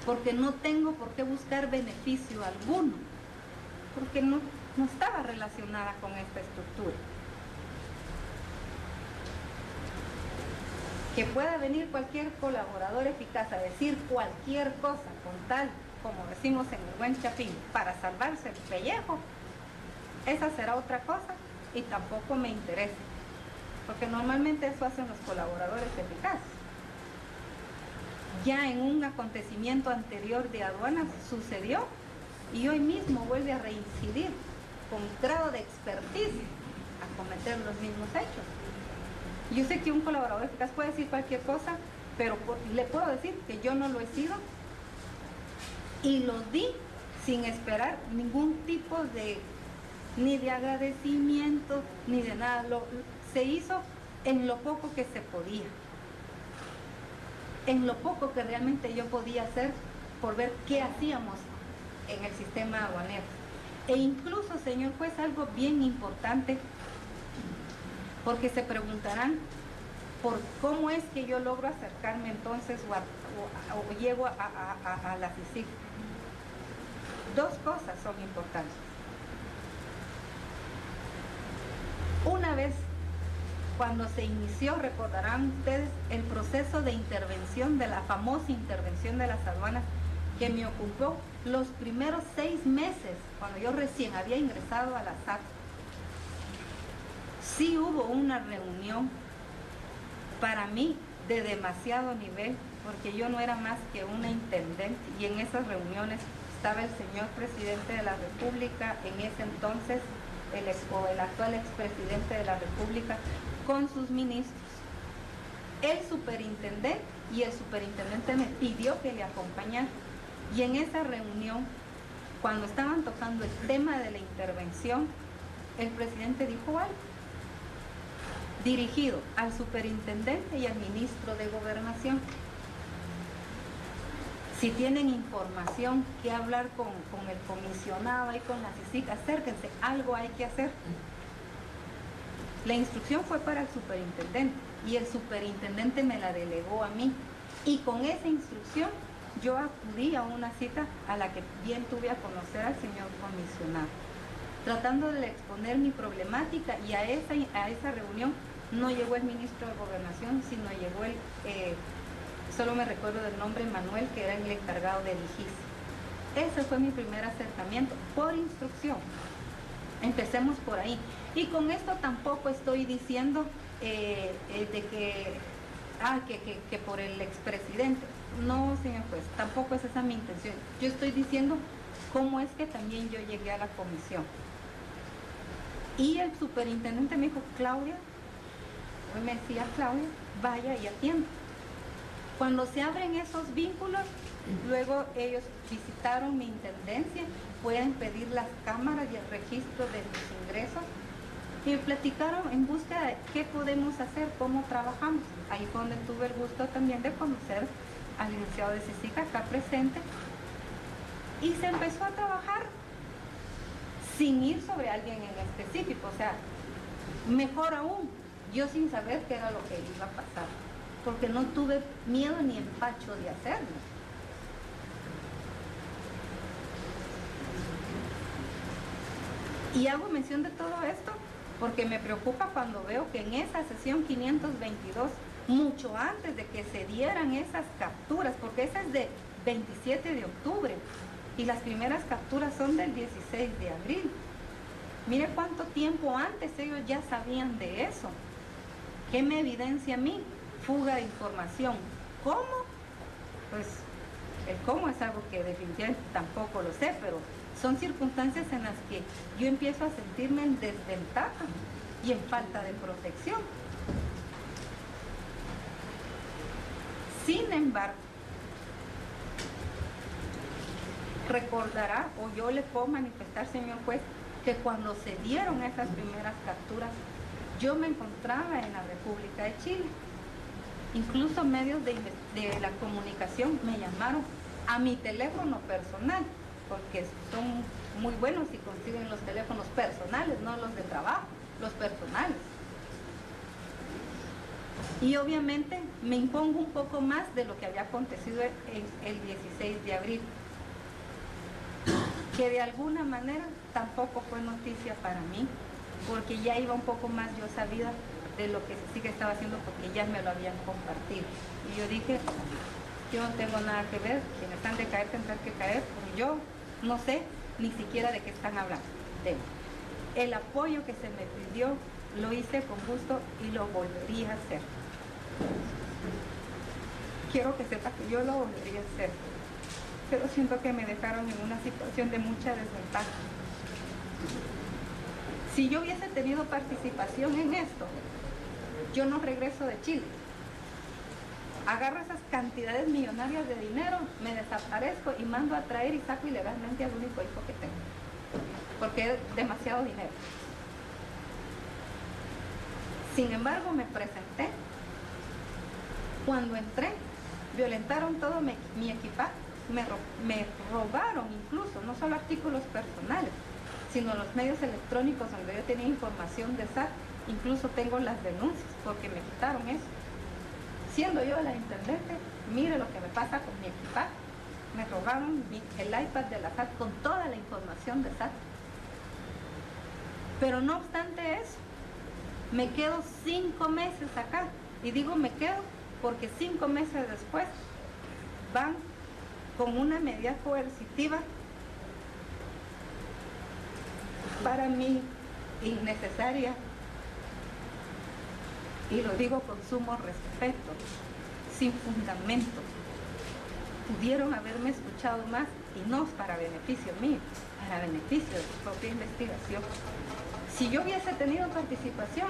porque no tengo por qué buscar beneficio alguno, porque no estaba relacionada con esta estructura. Que pueda venir cualquier colaborador eficaz a decir cualquier cosa con tal, como decimos en el buen chapín, para salvarse el pellejo, esa será otra cosa y tampoco me interesa, porque normalmente eso hacen los colaboradores eficaces. Ya en un acontecimiento anterior de aduanas sucedió y hoy mismo vuelve a reincidir con grado de expertise a cometer los mismos hechos. Yo sé que un colaborador eficaz puede decir cualquier cosa, pero le puedo decir que yo no lo he sido y lo di sin esperar ningún tipo ni de agradecimiento, ni de nada. Se hizo en lo poco que se podía, en lo poco que realmente yo podía hacer por ver qué hacíamos en el sistema aduanero. E incluso, señor juez, algo bien importante, porque se preguntarán por cómo es que yo logro acercarme entonces o llego a la CICIG. Dos cosas son importantes. Una vez, cuando se inició, recordarán ustedes, el proceso de intervención, de la famosa intervención de las aduanas, que me ocupó los primeros 6 meses, cuando yo recién había ingresado a la SAT. Sí hubo una reunión para mí de demasiado nivel, porque yo no era más que una intendente, y en esas reuniones estaba el señor presidente de la República, en ese entonces el actual expresidente de la República, con sus ministros, el superintendente, y el superintendente me pidió que le acompañara. Y en esa reunión, cuando estaban tocando el tema de la intervención, el presidente dijo algo dirigido al superintendente y al ministro de Gobernación. Si tienen información que hablar con el comisionado y con la CICIG, acérquense, algo hay que hacer. La instrucción fue para el superintendente y el superintendente me la delegó a mí. Y con esa instrucción yo acudí a una cita a la que bien tuve a conocer al señor comisionado, tratando de exponer mi problemática, y a esa reunión no llegó el ministro de Gobernación, sino llegó solo me recuerdo del nombre, Manuel, que era el encargado del IGIS. Ese fue mi primer acercamiento, por instrucción. Empecemos por ahí. Y con esto tampoco estoy diciendo de que por el expresidente. No, señor juez, tampoco es esa mi intención. Yo estoy diciendo cómo es que también yo llegué a la comisión. Y el superintendente me dijo, Claudia, hoy me decía Claudia, vaya y atienda. Cuando se abren esos vínculos, luego ellos visitaron mi intendencia, pueden pedir las cámaras y el registro de mis ingresos, y me platicaron en búsqueda de qué podemos hacer, cómo trabajamos. Ahí fue donde tuve el gusto también de conocer al licenciado de CICIG acá presente, y se empezó a trabajar sin ir sobre alguien en específico, o sea, mejor aún, yo sin saber qué era lo que iba a pasar, porque no tuve miedo ni empacho de hacerlo. Y hago mención de todo esto porque me preocupa cuando veo que en esa sesión 522, mucho antes de que se dieran esas capturas, porque esa es de 27 de octubre y las primeras capturas son del 16 de abril. Mire cuánto tiempo antes ellos ya sabían de eso. ¿Qué me evidencia a mí? Fuga de información. ¿Cómo? Pues el cómo es algo que definitivamente tampoco lo sé, pero son circunstancias en las que yo empiezo a sentirme en desventaja y en falta de protección. Sin embargo, recordará, o yo le puedo manifestar, señor juez, que cuando se dieron esas primeras capturas, yo me encontraba en la República de Chile. Incluso medios de la comunicación me llamaron a mi teléfono personal, porque son muy buenos y consiguen los teléfonos personales, no los de trabajo, los personales. Y obviamente me impongo un poco más de lo que había acontecido el 16 de abril, que de alguna manera tampoco fue noticia para mí, porque ya iba un poco más yo sabida de lo que sí que estaba haciendo, porque ya me lo habían compartido. Y yo dije, yo no tengo nada que ver, quienes están de caer tendrán que caer, porque yo no sé ni siquiera de qué están hablando. El apoyo que se me pidió lo hice con gusto y lo volvería a hacer. Quiero que sepa que yo lo volvería a hacer, pero siento que me dejaron en una situación de mucha desventaja. Si yo hubiese tenido participación en esto, yo no regreso de Chile. Agarro esas cantidades millonarias de dinero, me desaparezco y mando a traer y saco ilegalmente al único hijo que tengo, porque es demasiado dinero. Sin embargo, me presenté. Cuando entré, violentaron todo mi equipaje, me robaron incluso, no solo artículos personales, sino los medios electrónicos donde yo tenía información de SAT, incluso tengo las denuncias porque me quitaron eso. Siendo yo la intendente, mire lo que me pasa con mi equipaje. Me robaron el iPad de la SAT con toda la información de SAT. Pero no obstante eso, me quedo 5 meses acá. Y digo me quedo porque 5 meses después van con una medida coercitiva para mí innecesaria, y lo digo con sumo respeto, sin fundamento. Pudieron haberme escuchado más, y no para beneficio mío, para beneficio de su propia investigación. Si yo hubiese tenido participación,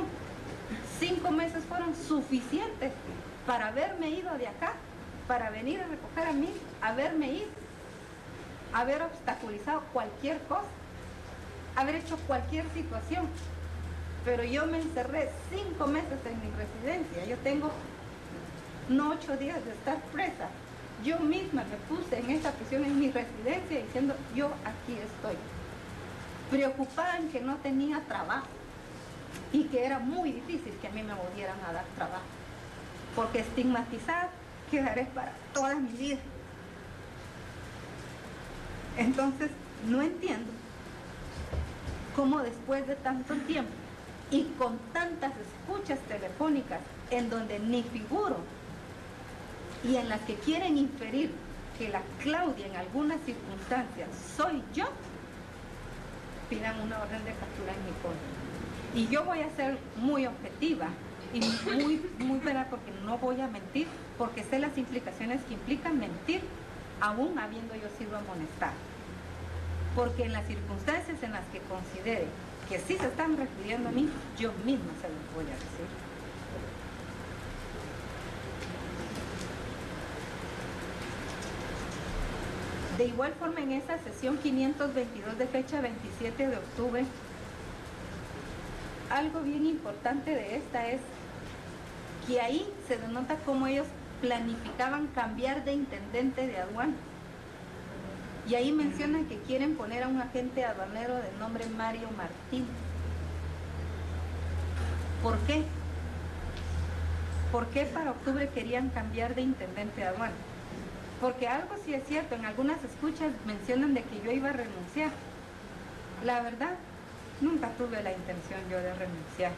5 meses fueron suficientes para haberme ido de acá, para venir a recoger a mí, haberme ido, haber obstaculizado cualquier cosa, haber hecho cualquier situación. Pero yo me encerré 5 meses en mi residencia. Yo tengo no 8 días de estar presa. Yo misma me puse en esa prisión en mi residencia diciendo, yo aquí estoy. Preocupada en que no tenía trabajo y que era muy difícil que a mí me volvieran a dar trabajo. Porque estigmatizada quedaré para toda mi vida. Entonces, no entiendo cómo después de tanto tiempo y con tantas escuchas telefónicas en donde ni figuro y en las que quieren inferir que la Claudia en algunas circunstancias soy yo, pidan una orden de captura en mi contra. Y yo voy a ser muy objetiva y muy vera, porque no voy a mentir, porque sé las implicaciones que implican mentir aún habiendo yo sido amonestada. Porque en las circunstancias en las que considere que sí se están refiriendo a mí, yo misma se los voy a decir. De igual forma, en esa sesión 522 de fecha 27 de octubre, algo bien importante de esta es que ahí se denota cómo ellos planificaban cambiar de intendente de aduana. Y ahí mencionan que quieren poner a un agente aduanero de nombre Mario Martín. ¿Por qué? ¿Por qué para octubre querían cambiar de intendente de aduana? Porque algo sí es cierto, en algunas escuchas mencionan de que yo iba a renunciar. La verdad, nunca tuve la intención yo de renunciar,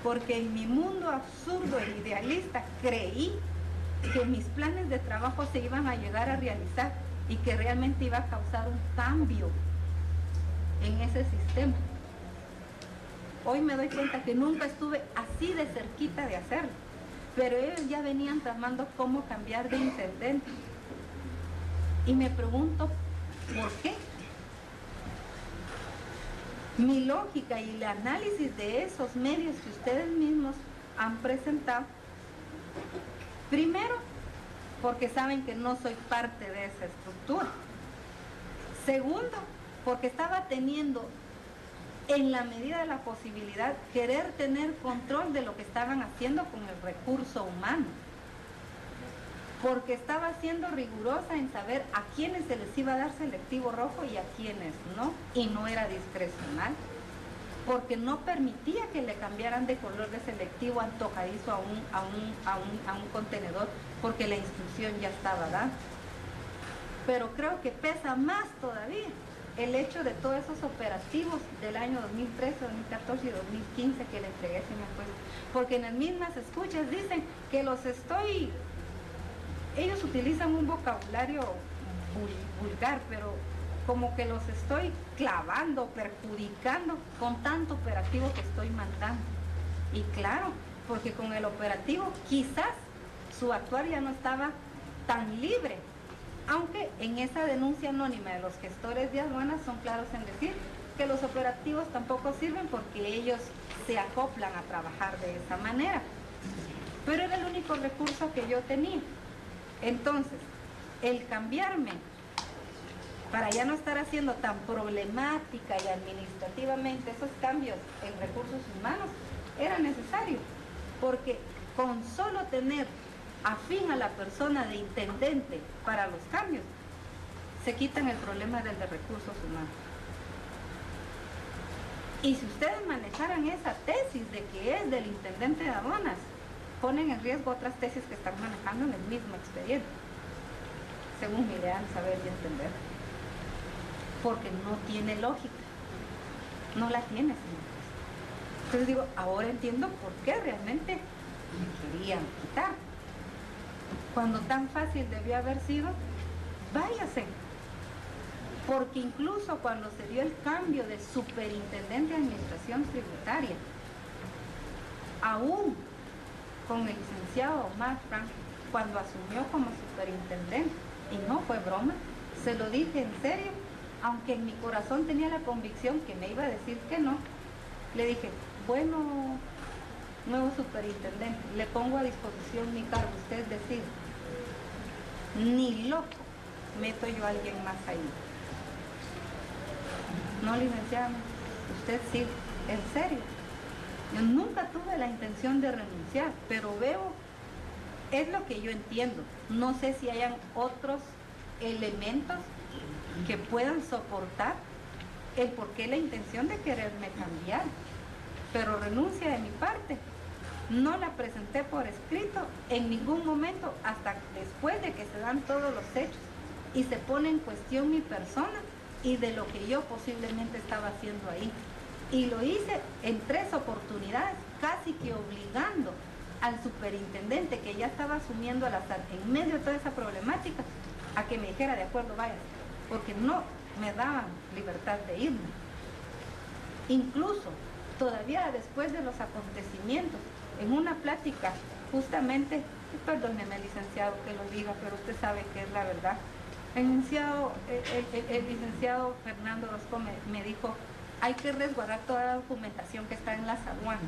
porque en mi mundo absurdo e idealista creí que mis planes de trabajo se iban a llegar a realizar y que realmente iba a causar un cambio en ese sistema. Hoy me doy cuenta que nunca estuve así de cerquita de hacerlo, pero ellos ya venían tramando cómo cambiar de intendente. Y me pregunto, ¿por qué? Mi lógica y el análisis de esos medios que ustedes mismos han presentado, primero, porque saben que no soy parte de esa estructura. Segundo, porque estaba teniendo, en la medida de la posibilidad, querer tener control de lo que estaban haciendo con el recurso humano. Porque estaba siendo rigurosa en saber a quiénes se les iba a dar selectivo rojo y a quiénes no, y no era discrecional. Porque no permitía que le cambiaran de color de selectivo antojadizo a un contenedor, porque la instrucción ya estaba dada. Pero creo que pesa más todavía el hecho de todos esos operativos del año 2013, 2014 y 2015 que le entregué sin impuesto. Porque en las mismas escuchas dicen que los estoy... Ellos utilizan un vocabulario vulgar, pero como que los estoy clavando, perjudicando con tanto operativo que estoy mandando. Y claro, porque con el operativo quizás su actuar ya no estaba tan libre, aunque en esa denuncia anónima de los gestores de aduanas son claros en decir que los operativos tampoco sirven porque ellos se acoplan a trabajar de esa manera. Pero era el único recurso que yo tenía. Entonces, el cambiarme para ya no estar haciendo tan problemática y administrativamente esos cambios en recursos humanos era necesario, porque con solo tener afín a la persona de intendente para los cambios, se quitan el problema del de recursos humanos. Y si ustedes manejaran esa tesis de que es del intendente de aduanas, ponen en riesgo otras tesis que están manejando en el mismo expediente, según mi leal saber y entender. Porque no tiene lógica. No la tiene, señor. Entonces digo, ahora entiendo por qué realmente me querían quitar. Cuando tan fácil debió haber sido, váyase. Porque incluso cuando se dio el cambio de superintendente de administración tributaria, aún con el licenciado Omar Frank, cuando asumió como superintendente, y no fue broma, se lo dije en serio, aunque en mi corazón tenía la convicción que me iba a decir que no, le dije, bueno, nuevo superintendente, le pongo a disposición mi cargo, usted decide. Ni loco meto yo a alguien más ahí. No, licenciada, usted sí, en serio. Yo nunca tuve la intención de renunciar, pero veo, es lo que yo entiendo. No sé si hayan otros elementos que puedan soportar el por qué la intención de quererme cambiar. Pero renuncia de mi parte. No la presenté por escrito en ningún momento hasta después de que se dan todos los hechos y se pone en cuestión mi persona y de lo que yo posiblemente estaba haciendo ahí. Y lo hice en 3 oportunidades, casi que obligando al superintendente que ya estaba asumiendo al azar en medio de toda esa problemática a que me dijera, de acuerdo, vaya, porque no me daban libertad de irme. Incluso, todavía después de los acontecimientos, en una plática, justamente, perdóneme, licenciado, que lo diga, pero usted sabe que es la verdad, el licenciado Fernando Orozco me dijo, hay que resguardar toda la documentación que está en las aduanas.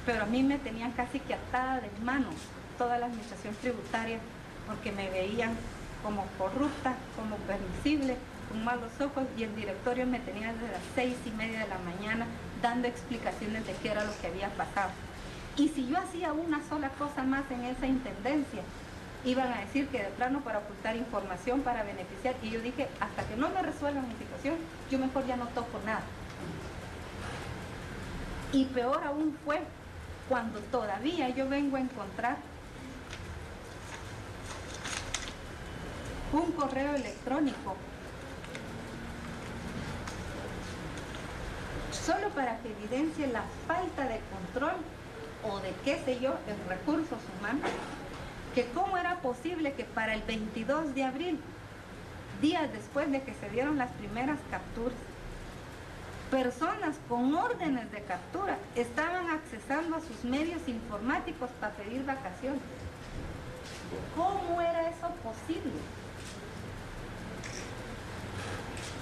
Pero a mí me tenían casi que atada de manos toda la administración tributaria, porque me veían como corrupta, como permisible, con malos ojos, y el directorio me tenía desde las 6:30 de la mañana dando explicaciones de qué era lo que había pasado. Y si yo hacía una sola cosa más en esa intendencia, iban a decir que de plano para ocultar información, para beneficiar, y yo dije, hasta que no me resuelvan mi situación, yo mejor ya no toco nada. Y peor aún fue cuando todavía yo vengo a encontrar un correo electrónico solo para que evidencie la falta de control o de qué sé yo en recursos humanos, que cómo era posible que para el 22 de abril, días después de que se dieron las primeras capturas, personas con órdenes de captura estaban accesando a sus medios informáticos para pedir vacaciones. ¿Cómo era eso posible?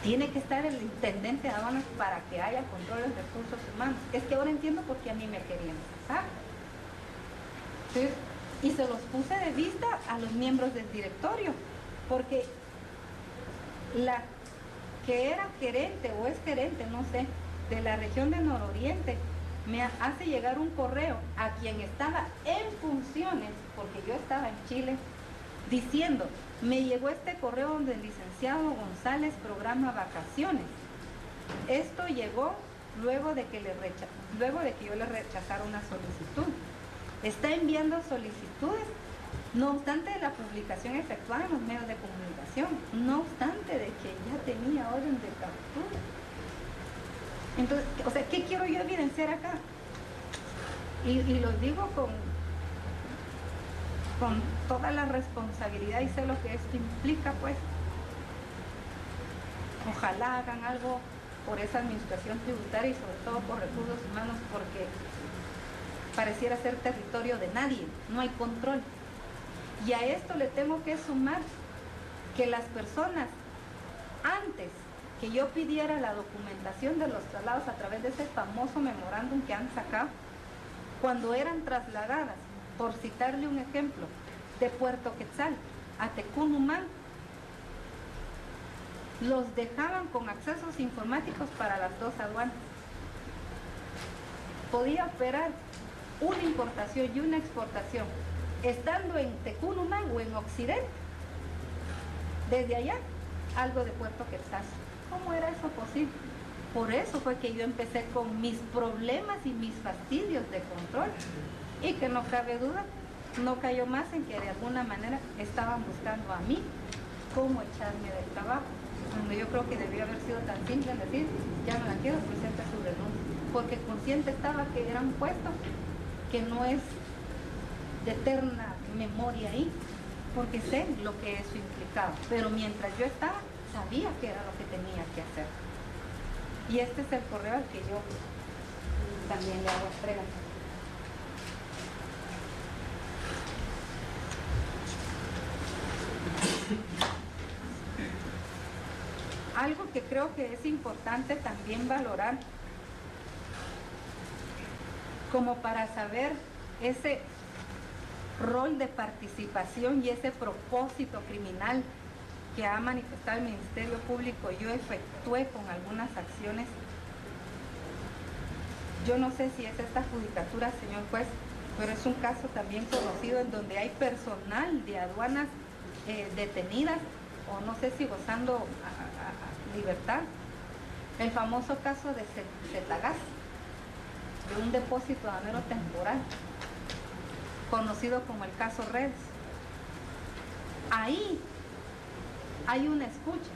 Tiene que estar el intendente de aduanas para que haya control de recursos humanos. Es que ahora entiendo por qué a mí me querían sacar. Entonces, y se los puse de vista a los miembros del directorio, porque la que era gerente o es gerente, no sé, de la región de Nororiente, me hace llegar un correo a quien estaba en funciones, porque yo estaba en Chile, diciendo, me llegó este correo donde el licenciado González programa vacaciones. Esto llegó luego de que yo le rechazara una solicitud. Está enviando solicitudes, no obstante de la publicación efectuada en los medios de comunicación, no obstante de que ya tenía orden de captura. Entonces, o sea, ¿qué quiero yo evidenciar acá? Y lo digo con toda la responsabilidad y sé lo que esto implica, pues. Ojalá hagan algo por esa administración tributaria y sobre todo por recursos humanos, porque pareciera ser territorio de nadie, no hay control. Y a esto le tengo que sumar que las personas, antes que yo pidiera la documentación de los traslados a través de ese famoso memorándum que han sacado, cuando eran trasladadas, por citarle un ejemplo, de Puerto Quetzal a Tecunumán, los dejaban con accesos informáticos para las 2 aduanas. Podía operar una importación y una exportación estando en Tecunumán o en Occidente, desde allá algo de Puerto Quetzal. ¿Cómo era eso posible? Por eso fue que yo empecé con mis problemas y mis fastidios de control. Y que no cabe duda, no cayó más en que de alguna manera estaban buscando a mí cómo echarme del trabajo. Cuando yo creo que debió haber sido tan simple decir, ya no la quiero, presenta su renuncia. Porque consciente estaba que era un puesto que no es de eterna memoria ahí, porque sé lo que eso implicaba. Pero mientras yo estaba, sabía que era lo que tenía que hacer. Y este es el correo al que yo también le hago entrega. Algo que creo que es importante también valorar, como para saber ese rol de participación y ese propósito criminal que ha manifestado el Ministerio Público, yo efectué con algunas acciones. Yo no sé si es esta judicatura, señor juez, pero es un caso también conocido en donde hay personal de aduanas detenidas, o no sé si gozando a libertad. El famoso caso de Cetagás, de un depósito aduanero temporal, conocido como el caso Redes. Ahí hay una escucha,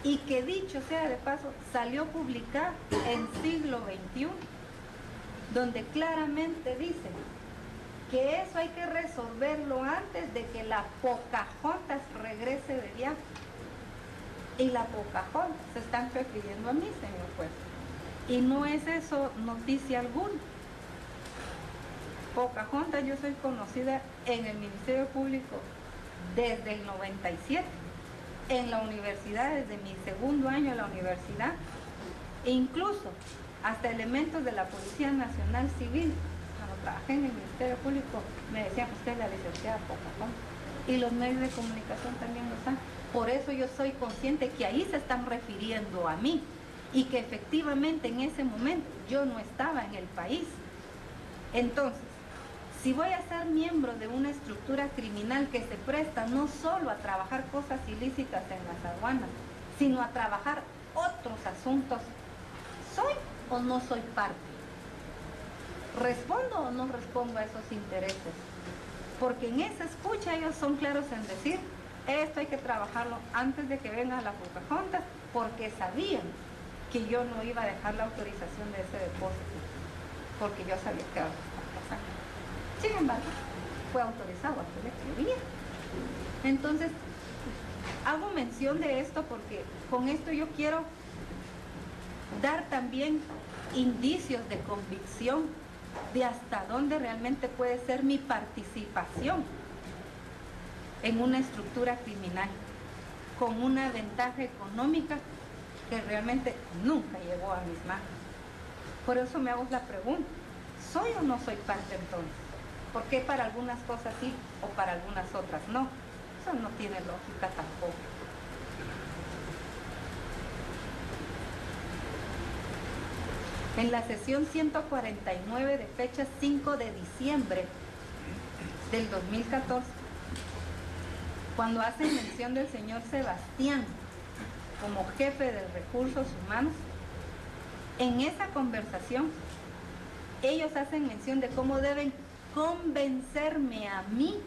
y que dicho sea de paso, salió publicada en Siglo XXI, donde claramente dice que eso hay que resolverlo antes de que la Pocahontas regrese de viaje. Y la Pocahontas se están refiriendo a mí, señor juez. Y no es eso noticia alguna. Pocahontas, yo soy conocida en el Ministerio Público desde el 97, en la universidad, desde mi segundo año en la universidad, e incluso hasta elementos de la Policía Nacional Civil, cuando trabajé en el Ministerio Público, me decían, usted es la licenciada Pocahontas, y los medios de comunicación también lo saben. Por eso yo soy consciente que ahí se están refiriendo a mí, y que efectivamente en ese momento yo no estaba en el país. Entonces, si voy a ser miembro de una estructura criminal que se presta no solo a trabajar cosas ilícitas en las aduanas, sino a trabajar otros asuntos, ¿soy o no soy parte? ¿Respondo o no respondo a esos intereses? Porque en esa escucha ellos son claros en decir, esto hay que trabajarlo antes de que venga la Pocahontas, porque sabían que yo no iba a dejar la autorización de ese depósito, porque yo sabía que iba a pasar. Sin embargo, fue autorizado hasta el día. Entonces, hago mención de esto porque con esto yo quiero dar también indicios de convicción de hasta dónde realmente puede ser mi participación en una estructura criminal con una ventaja económica que realmente nunca llegó a mis manos. Por eso me hago la pregunta, ¿soy o no soy parte entonces? ¿Por qué para algunas cosas sí o para algunas otras no? Eso no tiene lógica tampoco. En la sesión 149 de fecha 5 de diciembre del 2014, cuando hacen mención del señor Sebastián como jefe de recursos humanos, en esa conversación ellos hacen mención de cómo deben convencerme a mí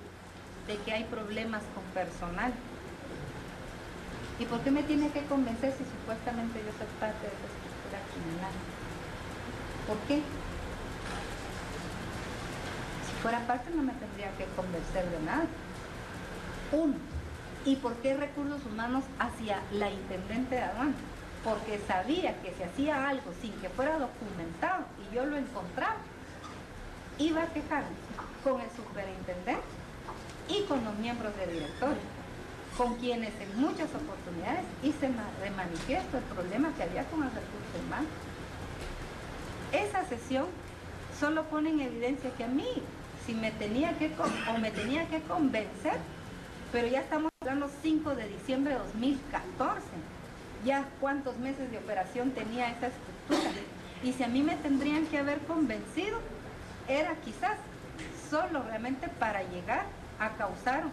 de que hay problemas con personal. ¿Y por qué me tiene que convencer si supuestamente yo soy parte de esa estructura criminal? ¿Por qué? Si fuera parte no me tendría que convencer de nada. Uno, ¿y por qué recursos humanos hacia la intendente de aduanas? Porque sabía que si hacía algo sin que fuera documentado y yo lo encontraba, iba a quejarme con el superintendente y con los miembros de directorio, con quienes en muchas oportunidades hice de manifiesto el problema que había con el recurso humano. Esa sesión solo pone en evidencia que a mí, si me tenía que convencer, pero ya estamos hablando 5 de diciembre de 2014, ya cuántos meses de operación tenía esa estructura, y si a mí me tendrían que haber convencido, era quizás solo realmente para llegar a causar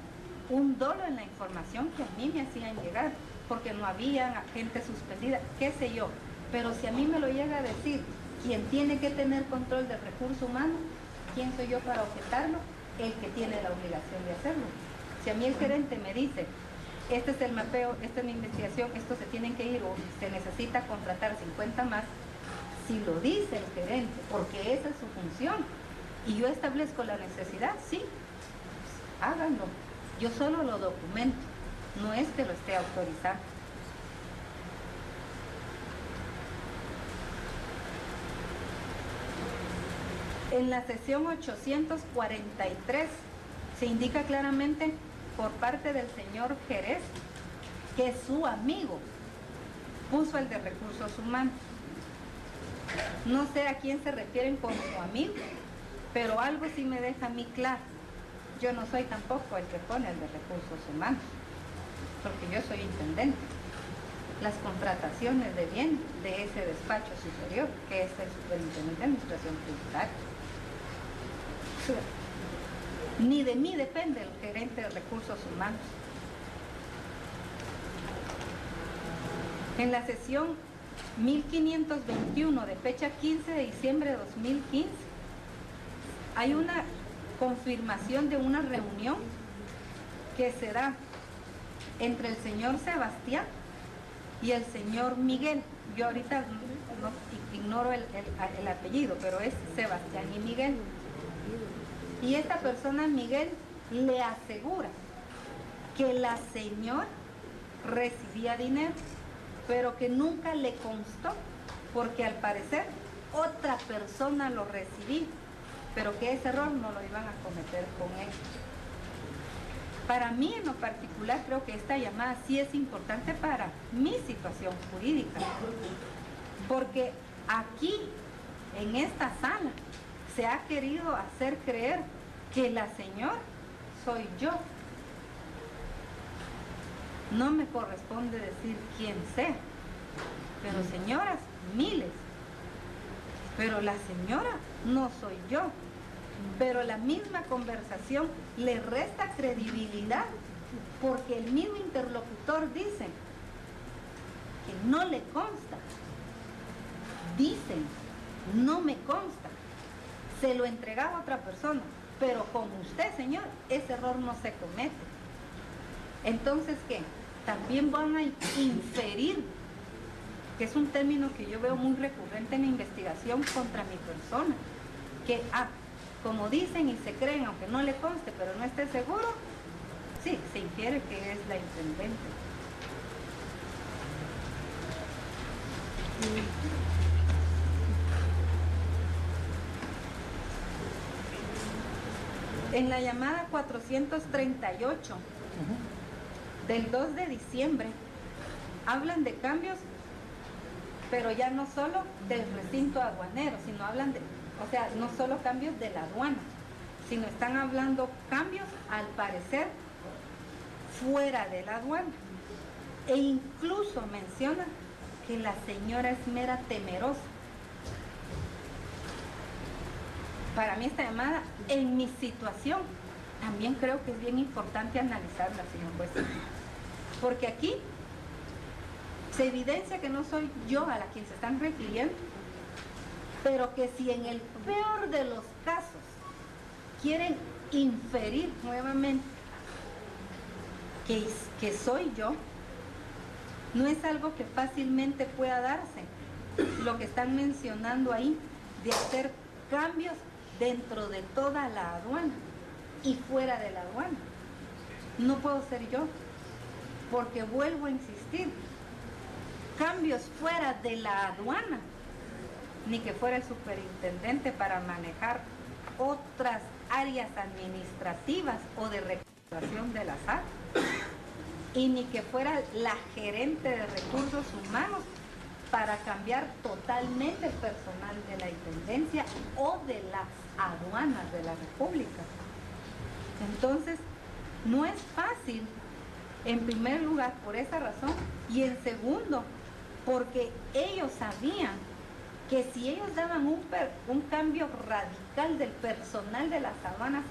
un dolo en la información que a mí me hacían llegar, porque no había gente suspendida, qué sé yo, Pero si a mí me lo llega a decir quien tiene que tener control del recurso humano, ¿quién soy yo para objetarlo? El que tiene la obligación de hacerlo. Si a mí el gerente me dice, este es el mapeo, esta es mi investigación, estos se tienen que ir o se necesita contratar 50 más, si lo dice el gerente, porque esa es su función, y yo establezco la necesidad, sí, pues háganlo. Yo solo lo documento, no es que lo esté autorizando. En la sesión 843 se indica claramente por parte del señor Jerez que su amigo puso el de recursos humanos. No sé a quién se refieren con su amigo, pero algo sí me deja a mí claro. Yo no soy tampoco el que pone el de recursos humanos, porque yo soy intendente. Las contrataciones de bien de ese despacho superior, que es el superintendente de administración tributaria. Ni de mí depende el gerente de recursos humanos. En la sesión 1521 de fecha 15 de diciembre de 2015 hay una confirmación de una reunión que se da entre el señor Sebastián y el señor Miguel. Yo ahorita ignoro el apellido, pero es Sebastián y Miguel. Y esta persona, Miguel, le asegura que la señora recibía dinero, pero que nunca le constó, porque al parecer otra persona lo recibía, pero que ese error no lo iban a cometer con él. Para mí en lo particular creo que esta llamada sí es importante para mi situación jurídica, porque aquí, en esta sala, se ha querido hacer creer que la señora soy yo. No me corresponde decir quién sea, pero señoras, miles. Pero la señora no soy yo. Pero la misma conversación le resta credibilidad porque el mismo interlocutor dice que no le consta. Dicen, no me consta. Se lo entregaba a otra persona, pero con usted, señor, ese error no se comete. Entonces, ¿qué? También van a inferir, que es un término que yo veo muy recurrente en la investigación contra mi persona, que, como dicen y se creen, aunque no le conste, pero no esté seguro, sí, se infiere que es la intendente. En la llamada 438 del 2 de diciembre hablan de cambios, pero ya no solo del recinto aduanero, sino hablan de, o sea, no solo cambios de la aduana, sino están hablando cambios, al parecer, fuera de la aduana. E incluso mencionan que la señora es mera temerosa. Para mí esta llamada, en mi situación, también creo que es bien importante analizarla, señor juez. Porque aquí se evidencia que no soy yo a la quien se están refiriendo, pero que si en el peor de los casos quieren inferir nuevamente que soy yo, no es algo que fácilmente pueda darse. Lo que están mencionando ahí, de hacer cambios dentro de toda la aduana y fuera de la aduana. No puedo ser yo, porque vuelvo a insistir, cambios fuera de la aduana, ni que fuera el superintendente para manejar otras áreas administrativas o de recuperación de las áreas, y ni que fuera la gerente de recursos humanos para cambiar totalmente el personal de la intendencia o de las aduanas de la República. Entonces, no es fácil, en primer lugar, por esa razón, y en segundo, porque ellos sabían que si ellos daban un cambio radical del personal de las aduanas,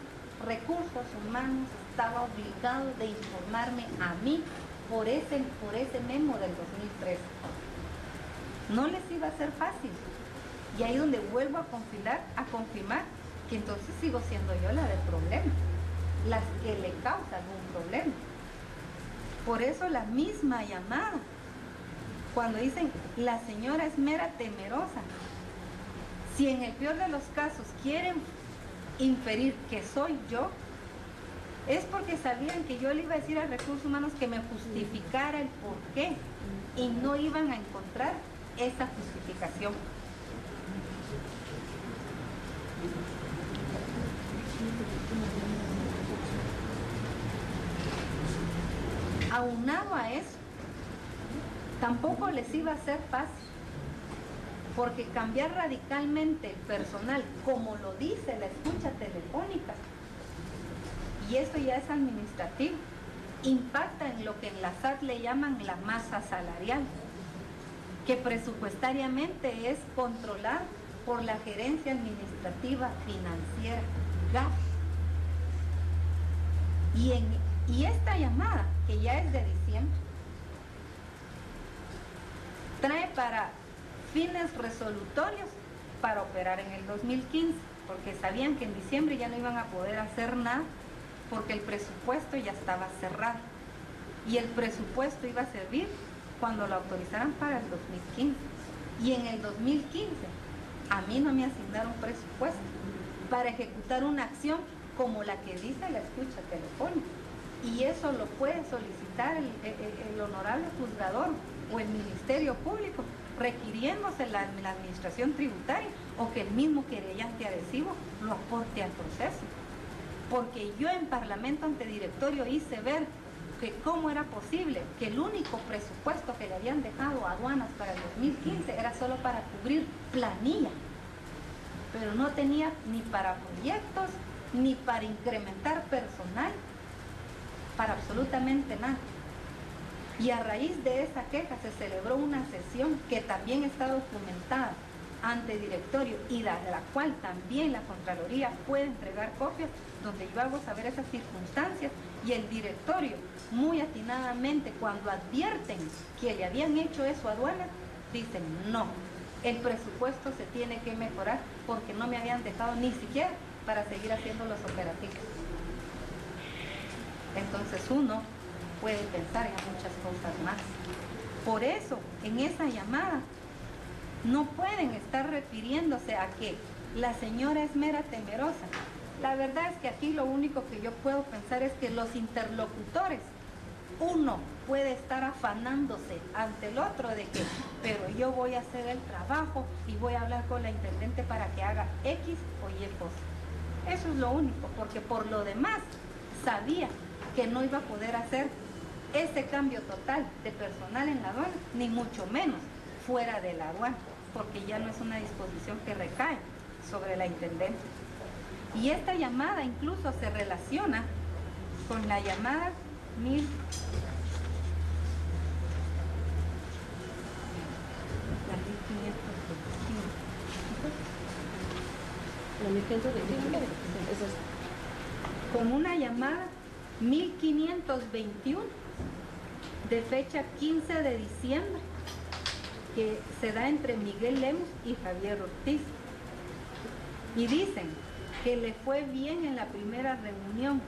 Recursos Humanos estaba obligado de informarme a mí por ese memo del 2013. No les iba a ser fácil. Y ahí es donde vuelvo a confirmar que entonces sigo siendo yo la del problema, las que le causan un problema. Por eso la misma llamada, cuando dicen la señora es mera temerosa, si en el peor de los casos quieren inferir que soy yo, es porque sabían que yo le iba a decir a Recursos Humanos que me justificara el por qué y no iban a encontrar esa justificación. Aunado a eso, tampoco les iba a ser fácil, porque cambiar radicalmente el personal, como lo dice la escucha telefónica, y esto ya es administrativo, impacta en lo que en la SAT le llaman la masa salarial, que presupuestariamente es controlada por la Gerencia Administrativa Financiera, GAF. Y esta llamada, que ya es de diciembre, trae para fines resolutorios para operar en el 2015, porque sabían que en diciembre ya no iban a poder hacer nada, porque el presupuesto ya estaba cerrado. Y el presupuesto iba a servir cuando lo autorizaran para el 2015. Y en el 2015, a mí no me asignaron presupuesto para ejecutar una acción como la que dice la escucha telefónica. Y eso lo puede solicitar el honorable juzgador o el Ministerio Público, requiriéndose la administración tributaria o que el mismo querellante adhesivo lo aporte al proceso. Porque yo en Parlamento Antedirectorio hice ver que cómo era posible que el único presupuesto que le habían dejado a aduanas para el 2015 era solo para cubrir planilla, pero no tenía ni para proyectos, ni para incrementar personal, para absolutamente nada. Y a raíz de esa queja se celebró una sesión que también está documentada ante directorio y de la cual también la Contraloría puede entregar copias, donde yo hago saber esas circunstancias, y el directorio muy atinadamente, cuando advierten que le habían hecho eso a aduanas, dicen no, el presupuesto se tiene que mejorar porque no me habían dejado ni siquiera para seguir haciendo los operativos. Entonces uno puede pensar en muchas cosas más. Por eso, en esa llamada, no pueden estar refiriéndose a que la señora es mera temerosa. La verdad es que aquí lo único que yo puedo pensar es que los interlocutores, uno puede estar afanándose ante el otro de que, pero yo voy a hacer el trabajo y voy a hablar con la intendente para que haga X o Y cosa. Eso es lo único, porque por lo demás sabía que no iba a poder hacer ese cambio total de personal en la aduana, ni mucho menos fuera de la aduana, porque ya no es una disposición que recae sobre la intendente. Y esta llamada incluso se relaciona con la llamada 1525. La 1525, con una llamada 1521 de fecha 15 de diciembre que se da entre Miguel Lemus y Javier Ortiz, y dicen que le fue bien en la primera reunión,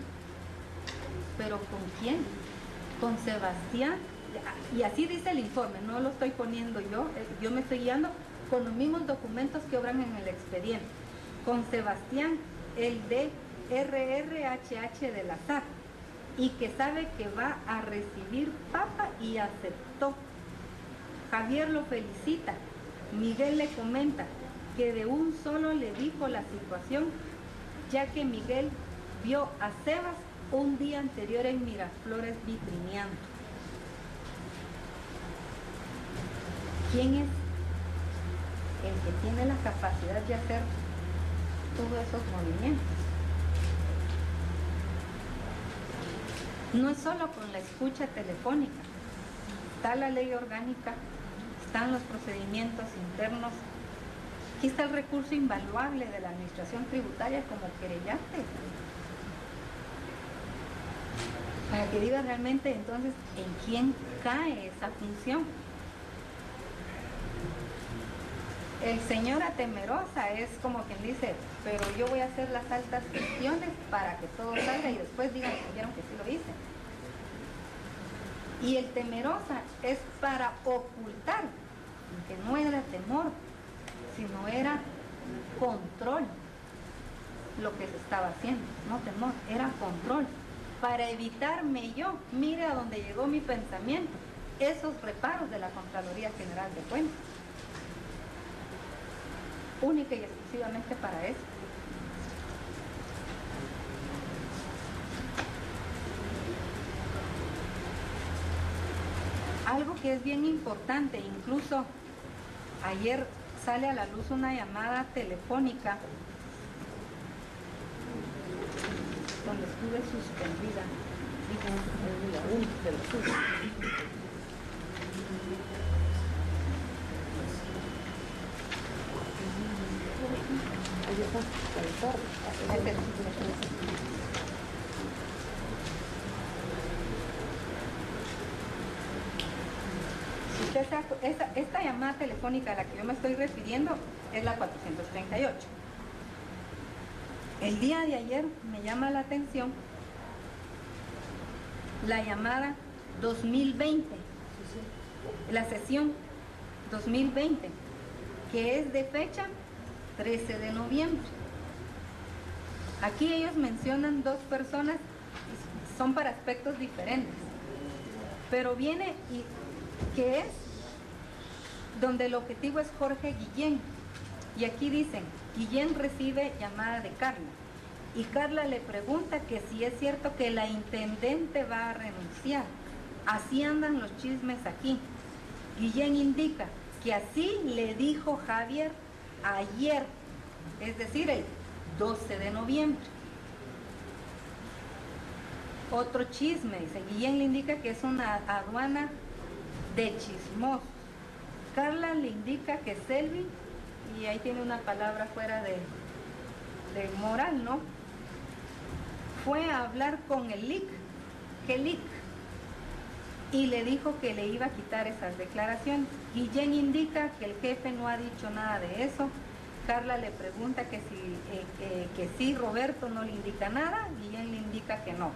pero ¿con quién? Con Sebastián, y así dice el informe, no lo estoy poniendo yo me estoy guiando con los mismos documentos que obran en el expediente, con Sebastián, el de RRHH de la SAT, y que sabe que va a recibir papa y aceptó. Javier lo felicita, Miguel le comenta que de un solo le dijo la situación, ya que Miguel vio a Sebas un día anterior en Miraflores vitrineando. ¿Quién es el que tiene la capacidad de hacer todos esos movimientos? No es solo con la escucha telefónica, está la ley orgánica, están los procedimientos internos, aquí está el recurso invaluable de la administración tributaria como querellante, para que diga realmente entonces en quién cae esa función. el señora temerosa es como quien dice, pero yo voy a hacer las altas gestiones para que todo salga y después digan que dijeron que sí lo hice. Y el temerosa es para ocultar, que no era temor, sino era control lo que se estaba haciendo, no temor, era control, para evitarme yo, mire a dónde llegó mi pensamiento, esos reparos de la Contraloría General de Cuentas, única y exclusivamente para eso. Algo que es bien importante, incluso ayer sale a la luz una llamada telefónica donde estuve suspendida. Esta llamada telefónica a la que yo me estoy refiriendo es la 438. El día de ayer me llama la atención la llamada 2020, la sesión 2020, que es de fecha 13 de noviembre. Aquí ellos mencionan dos personas, son para aspectos diferentes, pero viene y que es donde el objetivo es Jorge Guillén, y aquí dicen, Guillén recibe llamada de Carla, y Carla le pregunta que si es cierto que la intendente va a renunciar. Así andan los chismes aquí. Guillén indica que así le dijo Javier ayer, es decir, el 12 de noviembre. Otro chisme, dice, Guillén le indica que es una aduana de chismosos. Carla le indica que Selvi, y ahí tiene una palabra fuera de moral, ¿no? Fue a hablar con el LIC, y le dijo que le iba a quitar esas declaraciones. Guillén indica que el jefe no ha dicho nada de eso. Carla le pregunta que si Roberto no le indica nada, Guillén le indica que no.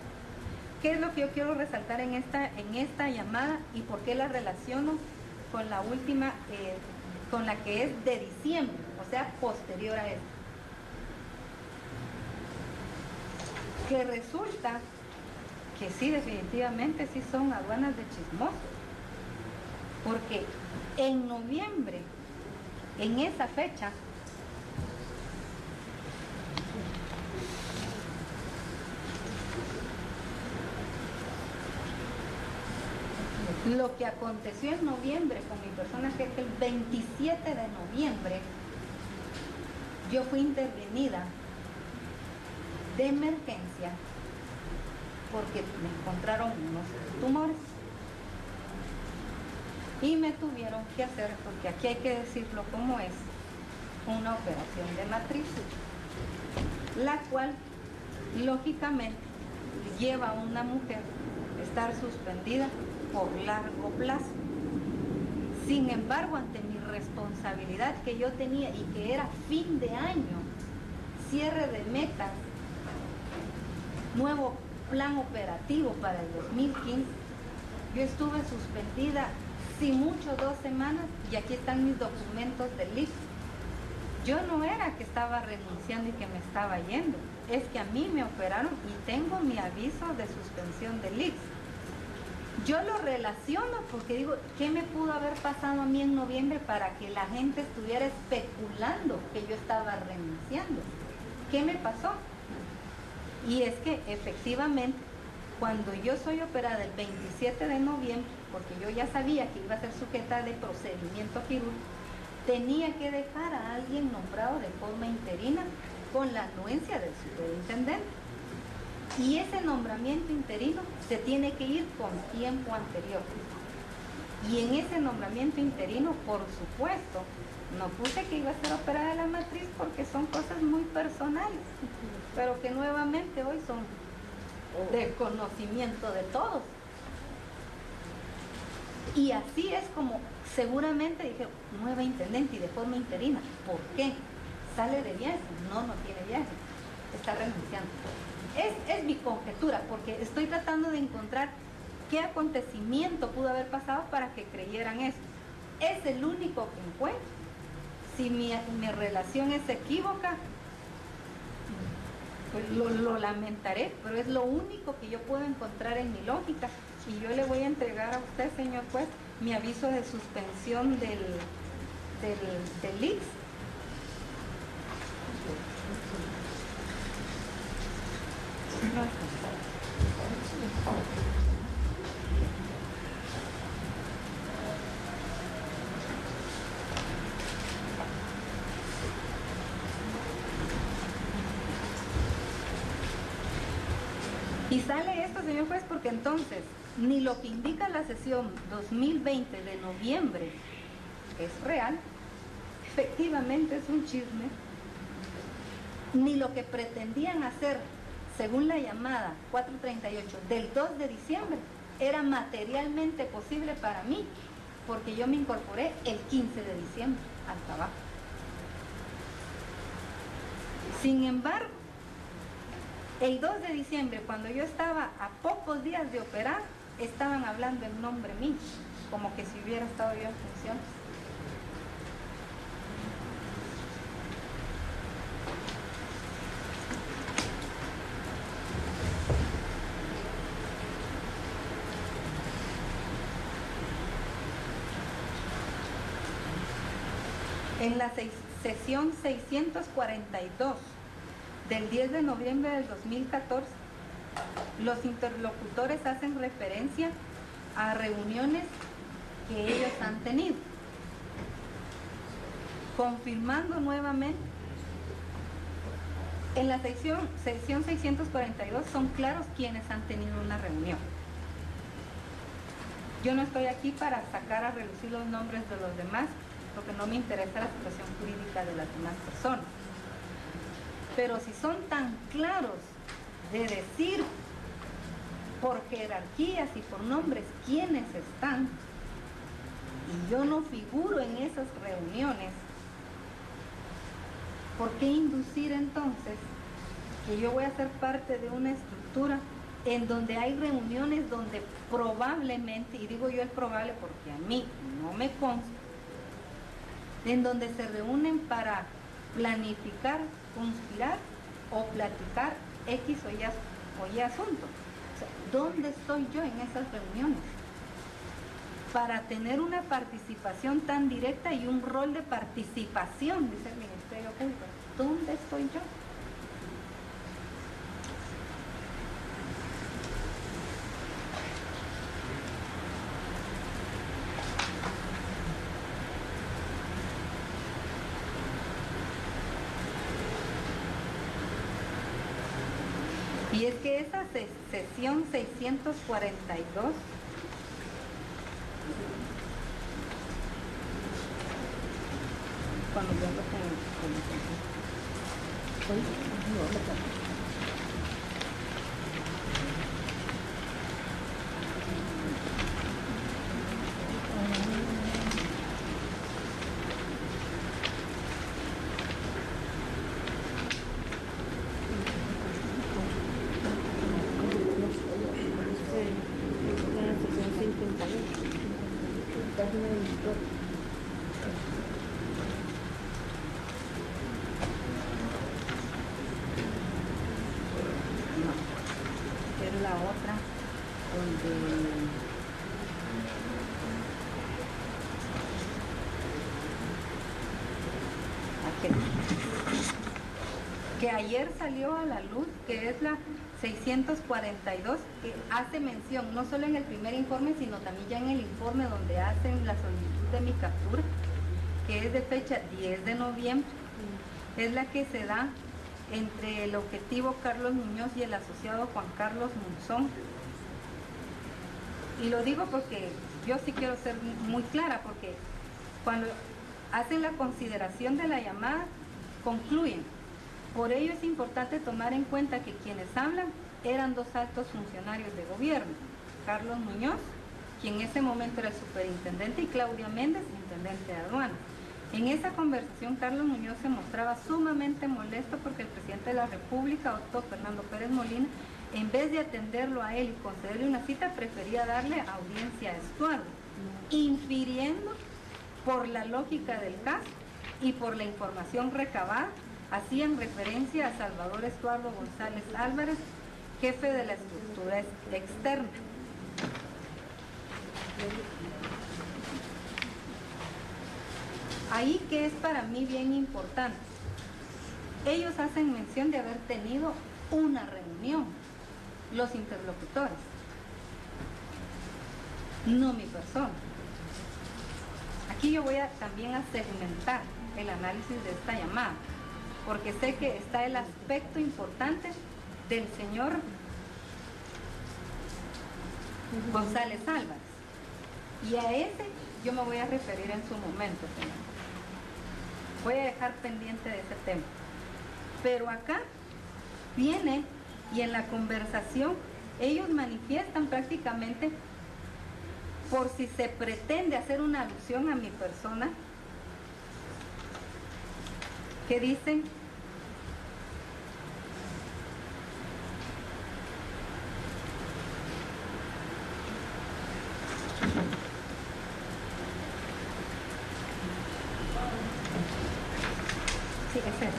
¿Qué es lo que yo quiero resaltar en esta llamada y por qué la relaciono con la última, con la que es de diciembre, o sea, posterior a esto? Que resulta que sí, definitivamente sí son aduanas de chismosos, porque en noviembre, en esa fecha, lo que aconteció en noviembre con mi persona, que es el 27 de noviembre, yo fui intervenida de emergencia porque me encontraron unos tumores y me tuvieron que hacer, porque aquí hay que decirlo como es, una operación de matriz, la cual lógicamente lleva a una mujer a estar suspendida por largo plazo. Sin embargo, ante mi responsabilidad que yo tenía y que era fin de año, cierre de metas, nuevo plan operativo para el 2015, yo estuve suspendida, si mucho, 2 semanas, y aquí están mis documentos del ICS. Yo no era que estaba renunciando y que me estaba yendo, es que a mí me operaron y tengo mi aviso de suspensión del ICS. Yo lo relaciono porque digo, ¿qué me pudo haber pasado a mí en noviembre para que la gente estuviera especulando que yo estaba renunciando? ¿Qué me pasó? Y es que efectivamente, cuando yo soy operada el 27 de noviembre, porque yo ya sabía que iba a ser sujeta de procedimiento quirúrgico, tenía que dejar a alguien nombrado de forma interina con la anuencia del superintendente. Y ese nombramiento interino se tiene que ir con tiempo anterior. Y en ese nombramiento interino, por supuesto, no puse que iba a ser operada la matriz porque son cosas muy personales, pero que nuevamente hoy son del conocimiento de todos. Y así es como seguramente dijeron, nueva intendente y de forma interina. ¿Por qué? ¿Sale de viaje? No, no tiene viaje. Está renunciando. Es mi conjetura, porque estoy tratando de encontrar qué acontecimiento pudo haber pasado para que creyeran eso. Es el único que encuentro. Si mi relación es equívoca, pues lo lamentaré, pero es lo único que yo puedo encontrar en mi lógica. Y yo le voy a entregar a usted, señor juez, mi aviso de suspensión del ICS. Y sale esto, señor juez, porque entonces ni lo que indica la sesión 2020 de noviembre es real, efectivamente es un chisme, ni lo que pretendían hacer según la llamada 438 del 2 de diciembre era materialmente posible para mí, porque yo me incorporé el 15 de diciembre al trabajo. Sin embargo, el 2 de diciembre, cuando yo estaba a pocos días de operar, estaban hablando en nombre mío, como que si hubiera estado yo en funciones. En la sesión 642 del 10 de noviembre del 2014, los interlocutores hacen referencia a reuniones que ellos han tenido, confirmando nuevamente. En la sesión 642 son claros quienes han tenido una reunión. Yo no estoy aquí para sacar a relucir los nombres de los demás, porque no me interesa la situación jurídica de las demás personas. Pero si son tan claros de decir por jerarquías y por nombres quiénes están, y yo no figuro en esas reuniones, ¿por qué inducir entonces que yo voy a ser parte de una estructura en donde hay reuniones donde probablemente, y digo yo el probable porque a mí no me consta, en donde se reúnen para planificar, conspirar o platicar X o Y asunto? O sea, ¿dónde estoy yo en esas reuniones? Para tener una participación tan directa y un rol de participación, dice el Ministerio Público. ¿Dónde estoy yo? Y es que esa sesión 642 cuando yo hablo la otra donde que ayer salió a la luz, que es la 642, que hace mención no solo en el primer informe, sino también ya en el informe donde hacen la solicitud de mi captura, que es de fecha 10 de noviembre, es la que se da entre el objetivo Carlos Muñoz y el asociado Juan Carlos Monzón. Y lo digo porque yo sí quiero ser muy clara, porque cuando hacen la consideración de la llamada, concluyen. Por ello es importante tomar en cuenta que quienes hablan eran dos altos funcionarios de gobierno, Carlos Muñoz quien en ese momento era el superintendente, y Claudia Méndez, intendente de aduanas. En esa conversación, Carlos Muñoz se mostraba sumamente molesto porque el presidente de la República, Otto Fernando Pérez Molina, en vez de atenderlo a él y concederle una cita, prefería darle audiencia a Estuardo, infiriendo por la lógica del caso y por la información recabada, hacían referencia a Salvador Estuardo González Álvarez, jefe de la estructura externa. Ahí que es para mí bien importante, ellos hacen mención de haber tenido una reunión, los interlocutores, no mi persona. Aquí yo voy también a segmentar el análisis de esta llamada, porque sé que está el aspecto importante del señor González Álvarez, y a ese yo me voy a referir en su momento, señor. Voy a dejar pendiente de ese tema. Pero acá viene, y en la conversación ellos manifiestan prácticamente, por si se pretende hacer una alusión a mi persona, que dicen sí, es eso.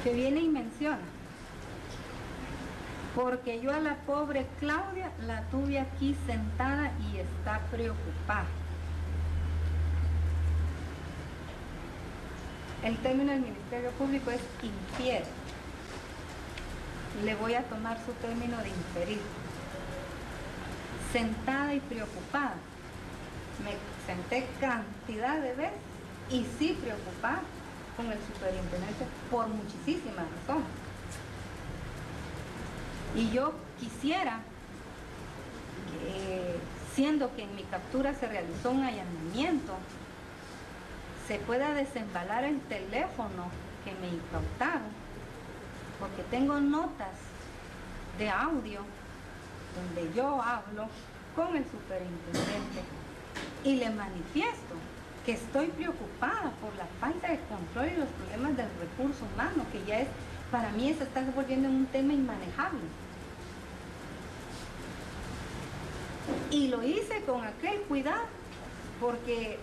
Que viene y menciona, porque yo a la pobre Claudia la tuve aquí sentada y está preocupada. El término del Ministerio Público es infiere. Le voy a tomar su término de inferir. Sentada y preocupada. Me senté cantidad de veces y sí preocupada con el superintendente por muchísimas razones. Y yo quisiera que, siendo que en mi captura se realizó un allanamiento, se pueda desembalar el teléfono que me incautaron, porque tengo notas de audio donde yo hablo con el superintendente y le manifiesto que estoy preocupada por la falta de control y los problemas del recurso humano, que ya es, para mí se está volviendo un tema inmanejable. Y lo hice con aquel cuidado, porque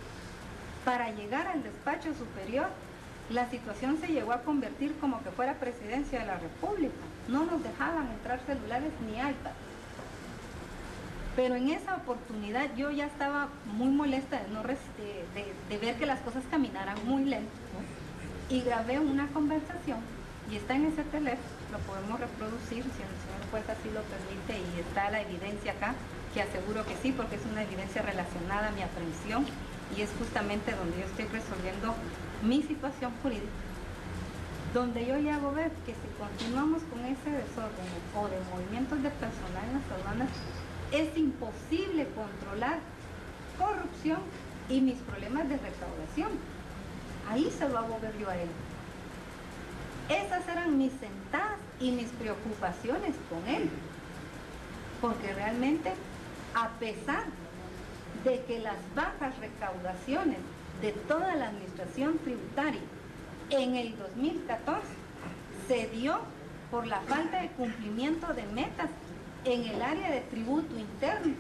para llegar al despacho superior, la situación se llegó a convertir como que fuera presidencia de la República. No nos dejaban entrar celulares ni iPads. Pero en esa oportunidad yo ya estaba muy molesta de ver que las cosas caminaran muy lento, ¿no? Y grabé una conversación, y está en ese teléfono, lo podemos reproducir si el señor juez así lo permite, y está la evidencia acá, que aseguro que sí, porque es una evidencia relacionada a mi aprehensión, y es justamente donde yo estoy resolviendo mi situación jurídica, donde yo le hago ver que si continuamos con ese desorden o de movimientos de personal en las aduanas, es imposible controlar corrupción y mis problemas de recaudación. Ahí se lo hago ver yo a él. Esas eran mis sentadas y mis preocupaciones con él, porque realmente, a pesar de que las bajas recaudaciones de toda la administración tributaria en el 2014 se dio por la falta de cumplimiento de metas en el área de tributo interno,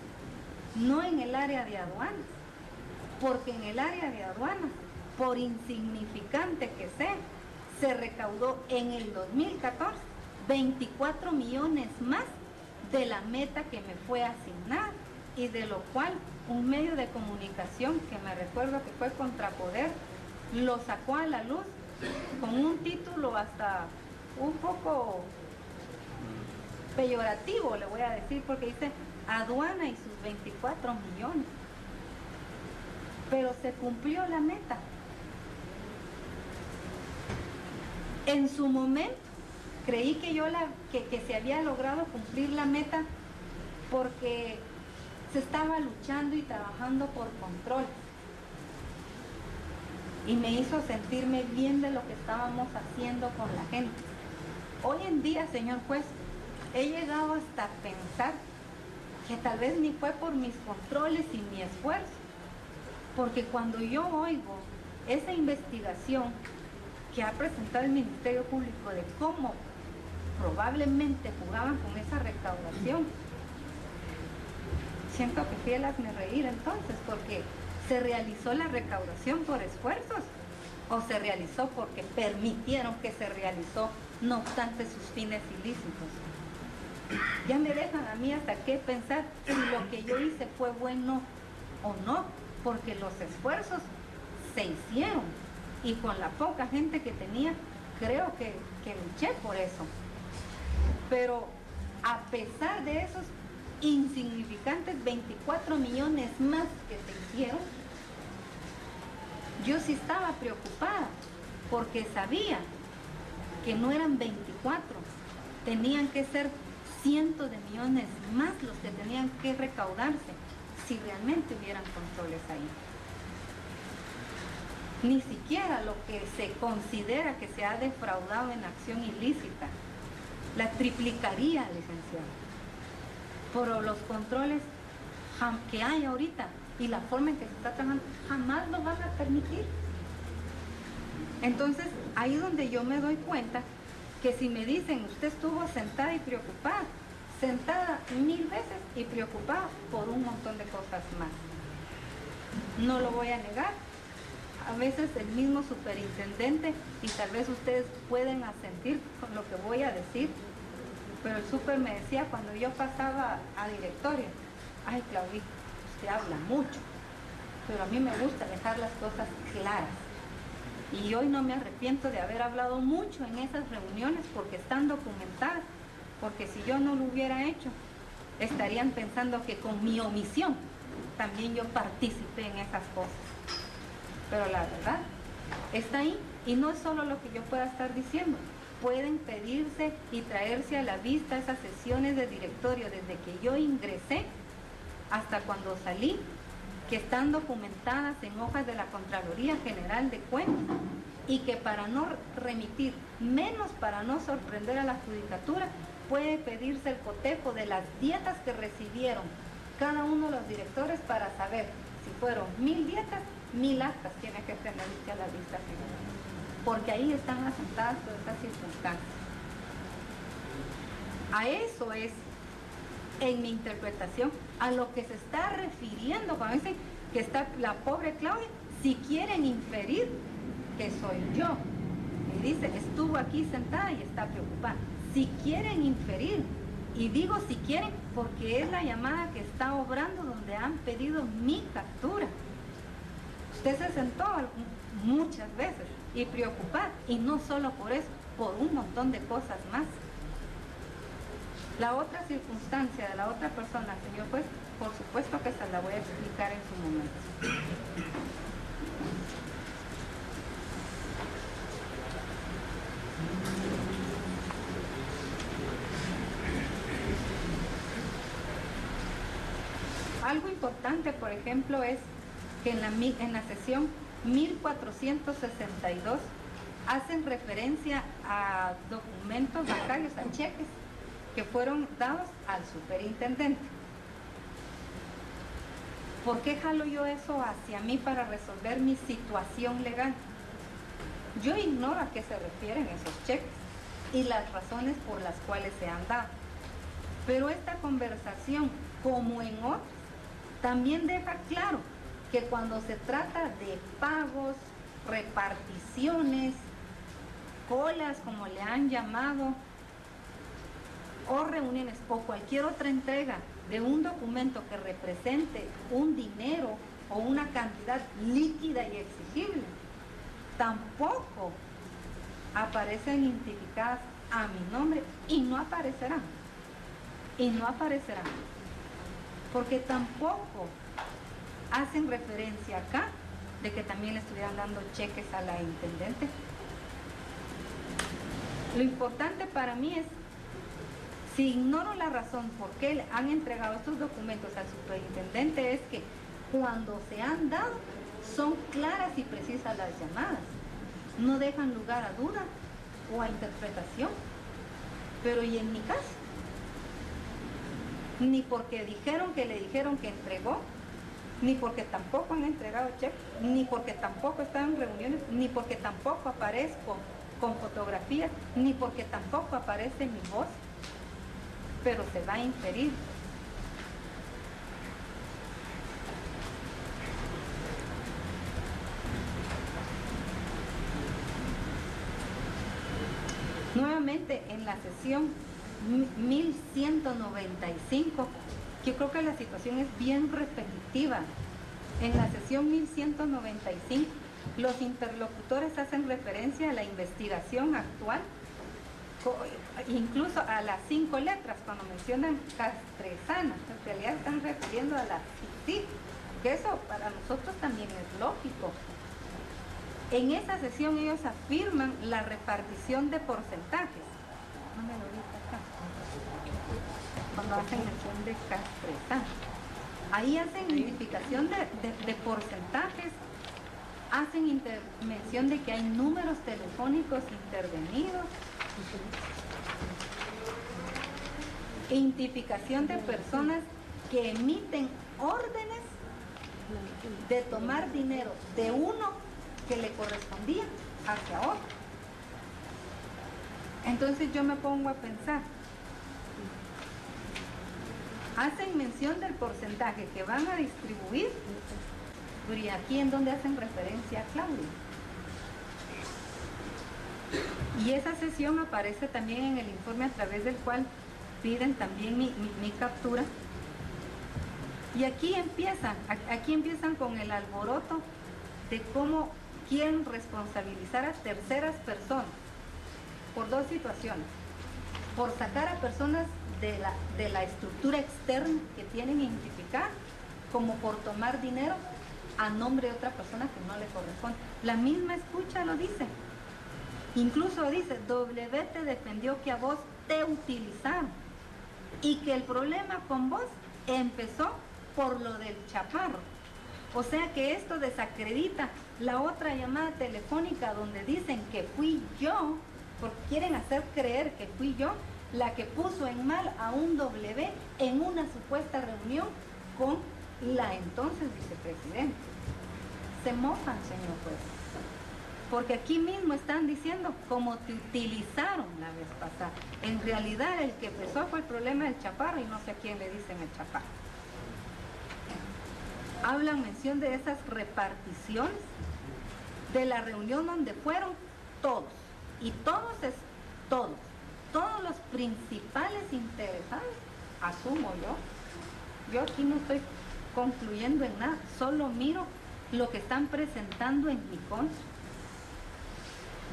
no en el área de aduanas, porque en el área de aduanas, por insignificante que sea, se recaudó en el 2014 24 millones más de la meta que me fue asignada, y de lo cual un medio de comunicación, que me recuerdo que fue Contrapoder, lo sacó a la luz con un título hasta un poco peyorativo, le voy a decir, porque dice aduana y sus 24 millones. Pero se cumplió la meta. En su momento creí que se había logrado cumplir la meta, porque se estaba luchando y trabajando por control. Y me hizo sentirme bien de lo que estábamos haciendo con la gente. Hoy en día, señor juez, he llegado hasta pensar que tal vez ni fue por mis controles y mi esfuerzo, porque cuando yo oigo esa investigación que ha presentado el Ministerio Público de cómo probablemente jugaban con esa recaudación, siento que fui el hazmerreír entonces, porque ¿se realizó la recaudación por esfuerzos o se realizó porque permitieron que se realizó, no obstante sus fines ilícitos? Ya me dejan a mí hasta qué pensar si lo que yo hice fue bueno o no, porque los esfuerzos se hicieron y con la poca gente que tenía, creo que luché por eso. Pero a pesar de esos insignificantes 24 millones más que se hicieron, yo sí estaba preocupada porque sabía que no eran 24, tenían que ser cientos de millones más los que tenían que recaudarse si realmente hubieran controles ahí. Ni siquiera lo que se considera que se ha defraudado en acción ilícita la triplicaría, licenciado. Pero los controles que hay ahorita y la forma en que se está trabajando jamás lo van a permitir. Entonces, ahí es donde yo me doy cuenta que si me dicen, usted estuvo sentada y preocupada, sentada 1000 veces y preocupada por un montón de cosas más. No lo voy a negar. A veces el mismo superintendente, y tal vez ustedes pueden asentir con lo que voy a decir, pero el súper me decía cuando yo pasaba a directorio, ay Claudita, usted habla mucho, pero a mí me gusta dejar las cosas claras. Y hoy no me arrepiento de haber hablado mucho en esas reuniones porque están documentadas, porque si yo no lo hubiera hecho, estarían pensando que con mi omisión también yo participé en esas cosas. Pero la verdad está ahí y no es solo lo que yo pueda estar diciendo. Pueden pedirse y traerse a la vista esas sesiones de directorio desde que yo ingresé hasta cuando salí, que están documentadas en hojas de la Contraloría General de Cuentas y que para no remitir, menos para no sorprender a la judicatura, puede pedirse el cotejo de las dietas que recibieron cada uno de los directores para saber si fueron 1000 dietas, 1000 actas tiene que tenerse a la vista, porque ahí están asentadas todas estas circunstancias. A eso es, en mi interpretación, a lo que se está refiriendo cuando dicen que está la pobre Claudia, si quieren inferir que soy yo. Y dice, estuvo aquí sentada y está preocupada. Si quieren inferir, y digo si quieren porque es la llamada que está obrando donde han pedido mi captura. Usted se sentó muchas veces y preocupada, y no solo por eso, por un montón de cosas más. La otra circunstancia de la otra persona, señor juez, por supuesto que se la voy a explicar en su momento. Algo importante, por ejemplo, es que en la sesión 1462 hacen referencia a documentos bancarios, a cheques que fueron dados al superintendente. ¿Por qué jalo yo eso hacia mí para resolver mi situación legal? Yo ignoro a qué se refieren esos cheques y las razones por las cuales se han dado. Pero esta conversación, como en otras, también deja claro que cuando se trata de pagos, reparticiones, colas, como le han llamado, o reuniones, o cualquier otra entrega de un documento que represente un dinero o una cantidad líquida y exigible, tampoco aparecen identificadas a mi nombre y no aparecerán. Y no aparecerán. Porque tampoco hacen referencia acá de que también le estuvieran dando cheques a la intendente. Lo importante para mí es, Si ignoro la razón por qué han entregado estos documentos al superintendente, es que cuando se han dado son claras y precisas las llamadas, no dejan lugar a duda o a interpretación. Pero ¿y en mi caso? Ni porque dijeron que le dijeron que entregó, ni porque tampoco han entregado cheques, ni porque tampoco están en reuniones, ni porque tampoco aparezco con fotografías, ni porque tampoco aparece mi voz, pero se va a inferir. Nuevamente en la sesión 1195, yo creo que la situación es bien repetitiva. En la sesión 1195, los interlocutores hacen referencia a la investigación actual, incluso a las 5 letras, cuando mencionan Castresana, en realidad están refiriendo a la CICIG, que eso para nosotros también es lógico. En esa sesión ellos afirman la repartición de porcentajes. No me lo dice acá. Cuando hacen mención de Castresana. Ahí hacen identificación de porcentajes, hacen mención de que hay números telefónicos intervenidos, identificación de personas que emiten órdenes de tomar dinero de uno que le correspondía hacia otro. Entonces yo me pongo a pensar, hacen mención del porcentaje que van a distribuir, y aquí en donde hacen referencia a Claudia. Y esa sesión aparece también en el informe a través del cual piden también mi captura. Y aquí empiezan con el alboroto de cómo quieren responsabilizar a terceras personas por dos situaciones: por sacar a personas de la estructura externa que tienen que identificar, como por tomar dinero a nombre de otra persona que no le corresponde. La misma escucha lo dice. Incluso dice, W te defendió que a vos te utilizaron y que el problema con vos empezó por lo del chaparro. O sea que esto desacredita la otra llamada telefónica donde dicen que fui yo, porque quieren hacer creer que fui yo la que puso en mal a un W en una supuesta reunión con la entonces vicepresidenta. Se mofan, señor juez, porque aquí mismo están diciendo como te utilizaron la vez pasada. En realidad el que empezó fue el problema del chaparro y no sé a quién le dicen el chaparro. Hablan mención de esas reparticiones de la reunión donde fueron todos, y todos es todos los principales interesados, asumo yo aquí no estoy concluyendo en nada, solo miro lo que están presentando en mi contra.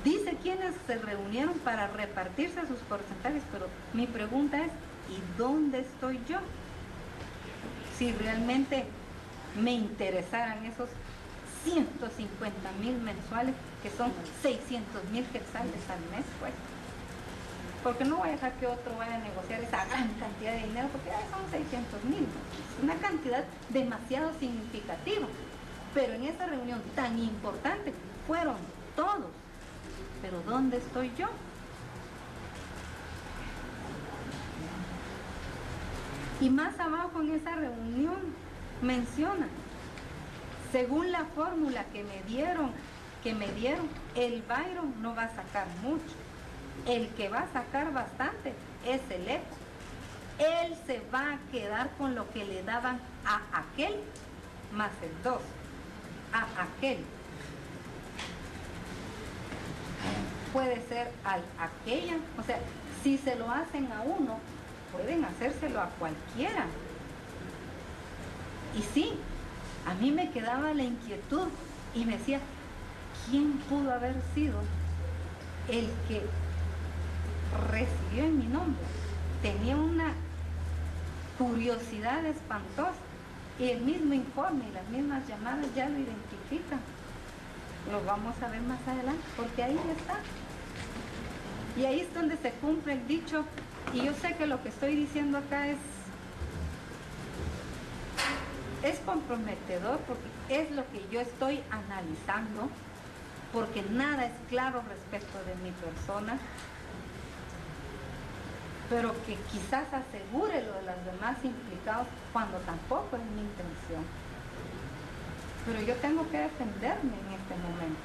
Dice quienes se reunieron para repartirse sus porcentajes, pero mi pregunta es, ¿y dónde estoy yo? Si realmente me interesaran esos 150,000 mensuales, que son 600,000 quetzales al mes, pues. Porque no voy a dejar que otro vaya a negociar esa gran cantidad de dinero, porque ya son 600,000. Es una cantidad demasiado significativa. Pero en esa reunión tan importante fueron todos. Pero ¿dónde estoy yo? Y más abajo en esa reunión menciona, según la fórmula que me dieron, el Byron no va a sacar mucho. El que va a sacar bastante es el ECO. Él se va a quedar con lo que le daban a aquel más el 2. A aquel. Puede ser a aquella. O sea, si se lo hacen a uno, pueden hacérselo a cualquiera. Y sí, a mí me quedaba la inquietud y me decía, ¿quién pudo haber sido el que recibió en mi nombre? Tenía una curiosidad espantosa y el mismo informe y las mismas llamadas ya lo identifican. Lo vamos a ver más adelante porque ahí está. Y ahí es donde se cumple el dicho, y yo sé que lo que estoy diciendo acá es comprometedor, porque es lo que yo estoy analizando, porque nada es claro respecto de mi persona, pero que quizás asegure lo de los demás implicados cuando tampoco es mi intención. Pero yo tengo que defenderme en este momento.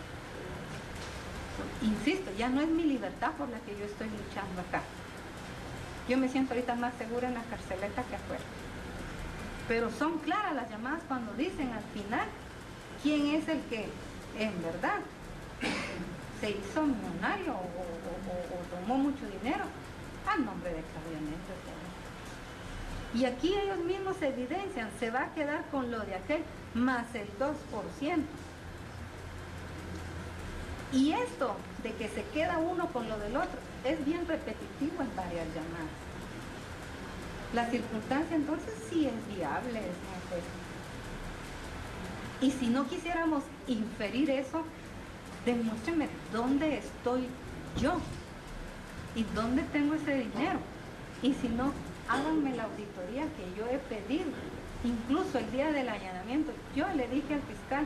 Insisto, ya no es mi libertad por la que yo estoy luchando acá. Yo me siento ahorita más segura en la carceleta que afuera. Pero son claras las llamadas cuando dicen al final quién es el que en verdad se hizo millonario o tomó mucho dinero a nombre de Claudia Méndez. Y aquí ellos mismos se evidencian, se va a quedar con lo de aquel más el 2%. Y esto de que se queda uno con lo del otro es bien repetitivo en varias llamadas. La circunstancia entonces sí es viable, señor juez. Y si no quisiéramos inferir eso, demuéstreme dónde estoy yo y dónde tengo ese dinero. Y si no, háganme la auditoría que yo he pedido. Incluso el día del allanamiento, yo le dije al fiscal,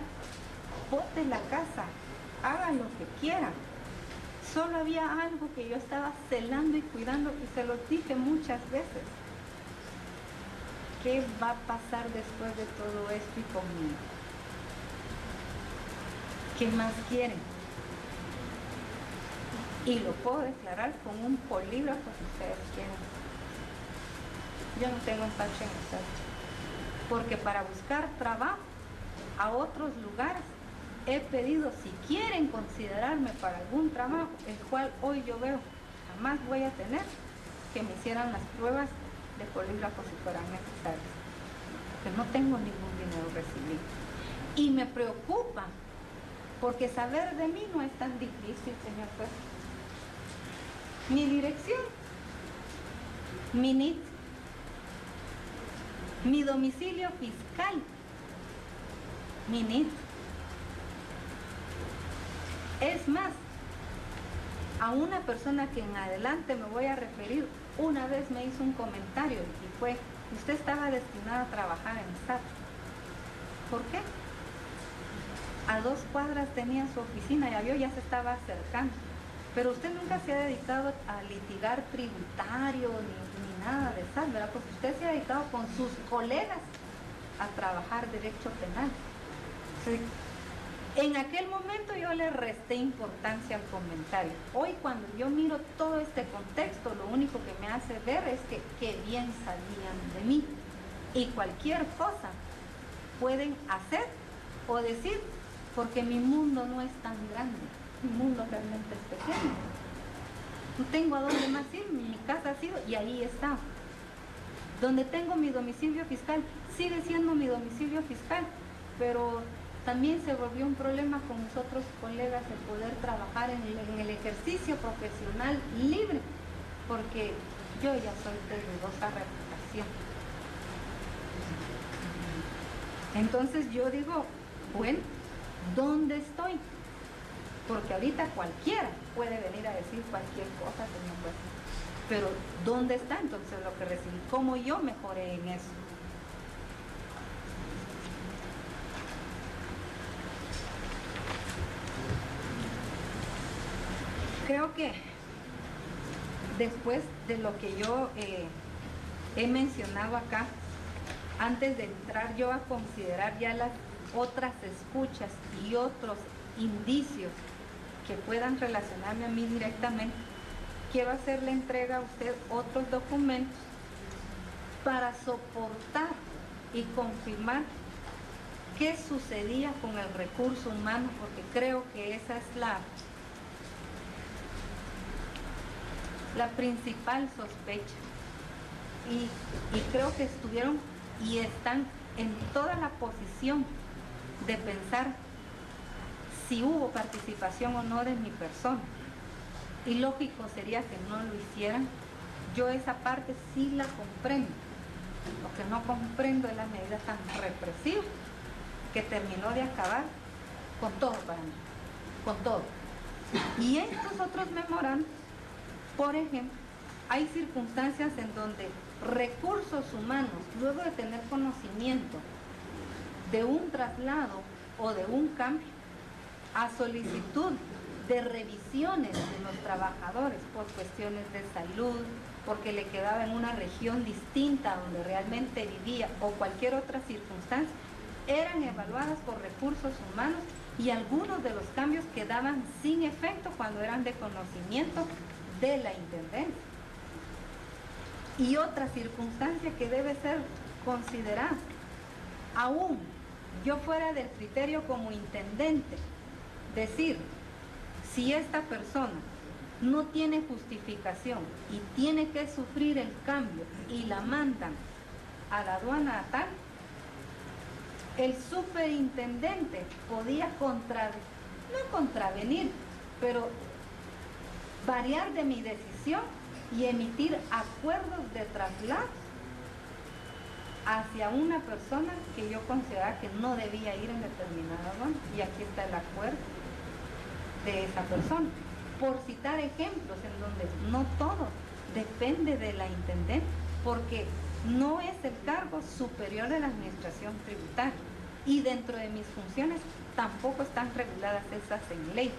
bote la casa, haga lo que quiera. Solo había algo que yo estaba celando y cuidando, y se lo dije muchas veces. ¿Qué va a pasar después de todo esto y conmigo? ¿Qué más quieren? Y lo puedo declarar con un polígrafo si ustedes quieren. Yo no tengo empacho en eso. Porque para buscar trabajo a otros lugares he pedido, si quieren considerarme para algún trabajo, el cual hoy yo veo jamás voy a tener, que me hicieran las pruebas de polígrafo si fueran necesarias. Porque no tengo ningún dinero recibido. Y me preocupa, porque saber de mí no es tan difícil, señor juez. Mi dirección, mi NIT, mi domicilio fiscal, mi NIT. Es más, a una persona que en adelante me voy a referir, una vez me hizo un comentario y fue, usted estaba destinada a trabajar en SAT. ¿Por qué? A 2 cuadras tenía su oficina, ya vio, ya se estaba acercando. Pero usted nunca se ha dedicado a litigar tributario ni nada de SAT, ¿verdad? Porque usted se ha dedicado con sus colegas a trabajar derecho penal. Sí. En aquel momento yo le resté importancia al comentario. Hoy cuando yo miro todo este contexto, lo único que me hace ver es que qué bien sabían de mí. Y cualquier cosa pueden hacer o decir, porque mi mundo no es tan grande. Mi mundo realmente es pequeño. No tengo a dónde más ir, mi casa ha sido, y ahí está. Donde tengo mi domicilio fiscal, sigue siendo mi domicilio fiscal, pero también se volvió un problema con mis otros colegas el poder trabajar en el ejercicio profesional libre, porque yo ya soy de dudosa reputación. Entonces yo digo, bueno, ¿dónde estoy? Porque ahorita cualquiera puede venir a decir cualquier cosa, señor juez. Pero ¿dónde está entonces lo que recibí? ¿Cómo yo mejoré en eso? Creo que después de lo que yo he mencionado acá, antes de entrar yo a considerar ya las otras escuchas y otros indicios que puedan relacionarme a mí directamente, quiero hacerle entrega a usted otros documentos para soportar y confirmar qué sucedía con el recurso humano, porque creo que esa es la principal sospecha. Y creo que estuvieron y están en toda la posición de pensar si hubo participación o no de mi persona. Y lógico sería que no lo hicieran. Yo esa parte sí la comprendo. Lo que no comprendo es la medida tan represiva que terminó de acabar con todo para mí, con todo. Y estos otros memorandos Por ejemplo, hay circunstancias en donde recursos humanos, luego de tener conocimiento de un traslado o de un cambio, a solicitud de revisiones de los trabajadores por cuestiones de salud, porque le quedaba en una región distinta donde realmente vivía o cualquier otra circunstancia, eran evaluadas por recursos humanos y algunos de los cambios quedaban sin efecto cuando eran de conocimiento de la intendencia. Y otra circunstancia que debe ser considerada, aún yo fuera del criterio como intendente, decir, si esta persona no tiene justificación y tiene que sufrir el cambio y la mandan a la aduana tal, el superintendente podía no contravenir, pero variar de mi decisión y emitir acuerdos de traslado hacia una persona que yo consideraba que no debía ir en determinada aduana. Y aquí está el acuerdo de esa persona. Por citar ejemplos en donde no todo depende de la intendente, porque no es el cargo superior de la administración tributaria y dentro de mis funciones tampoco están reguladas esas en ley.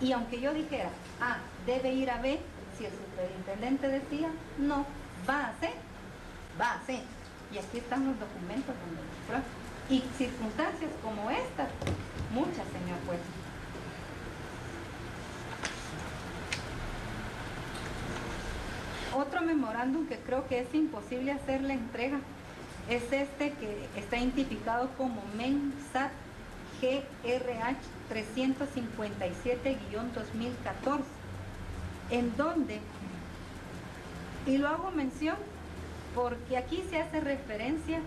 Y aunque yo dijera, A debe ir a B, si el superintendente decía, no, va a C, va a C. Y aquí están los documentos donde lo prueban. Y circunstancias como estas, muchas, señor juez. Otro memorándum que creo que es imposible hacer la entrega es este que está identificado como MENSAT GRH 357-2014, en donde, y lo hago mención porque aquí se hace referencia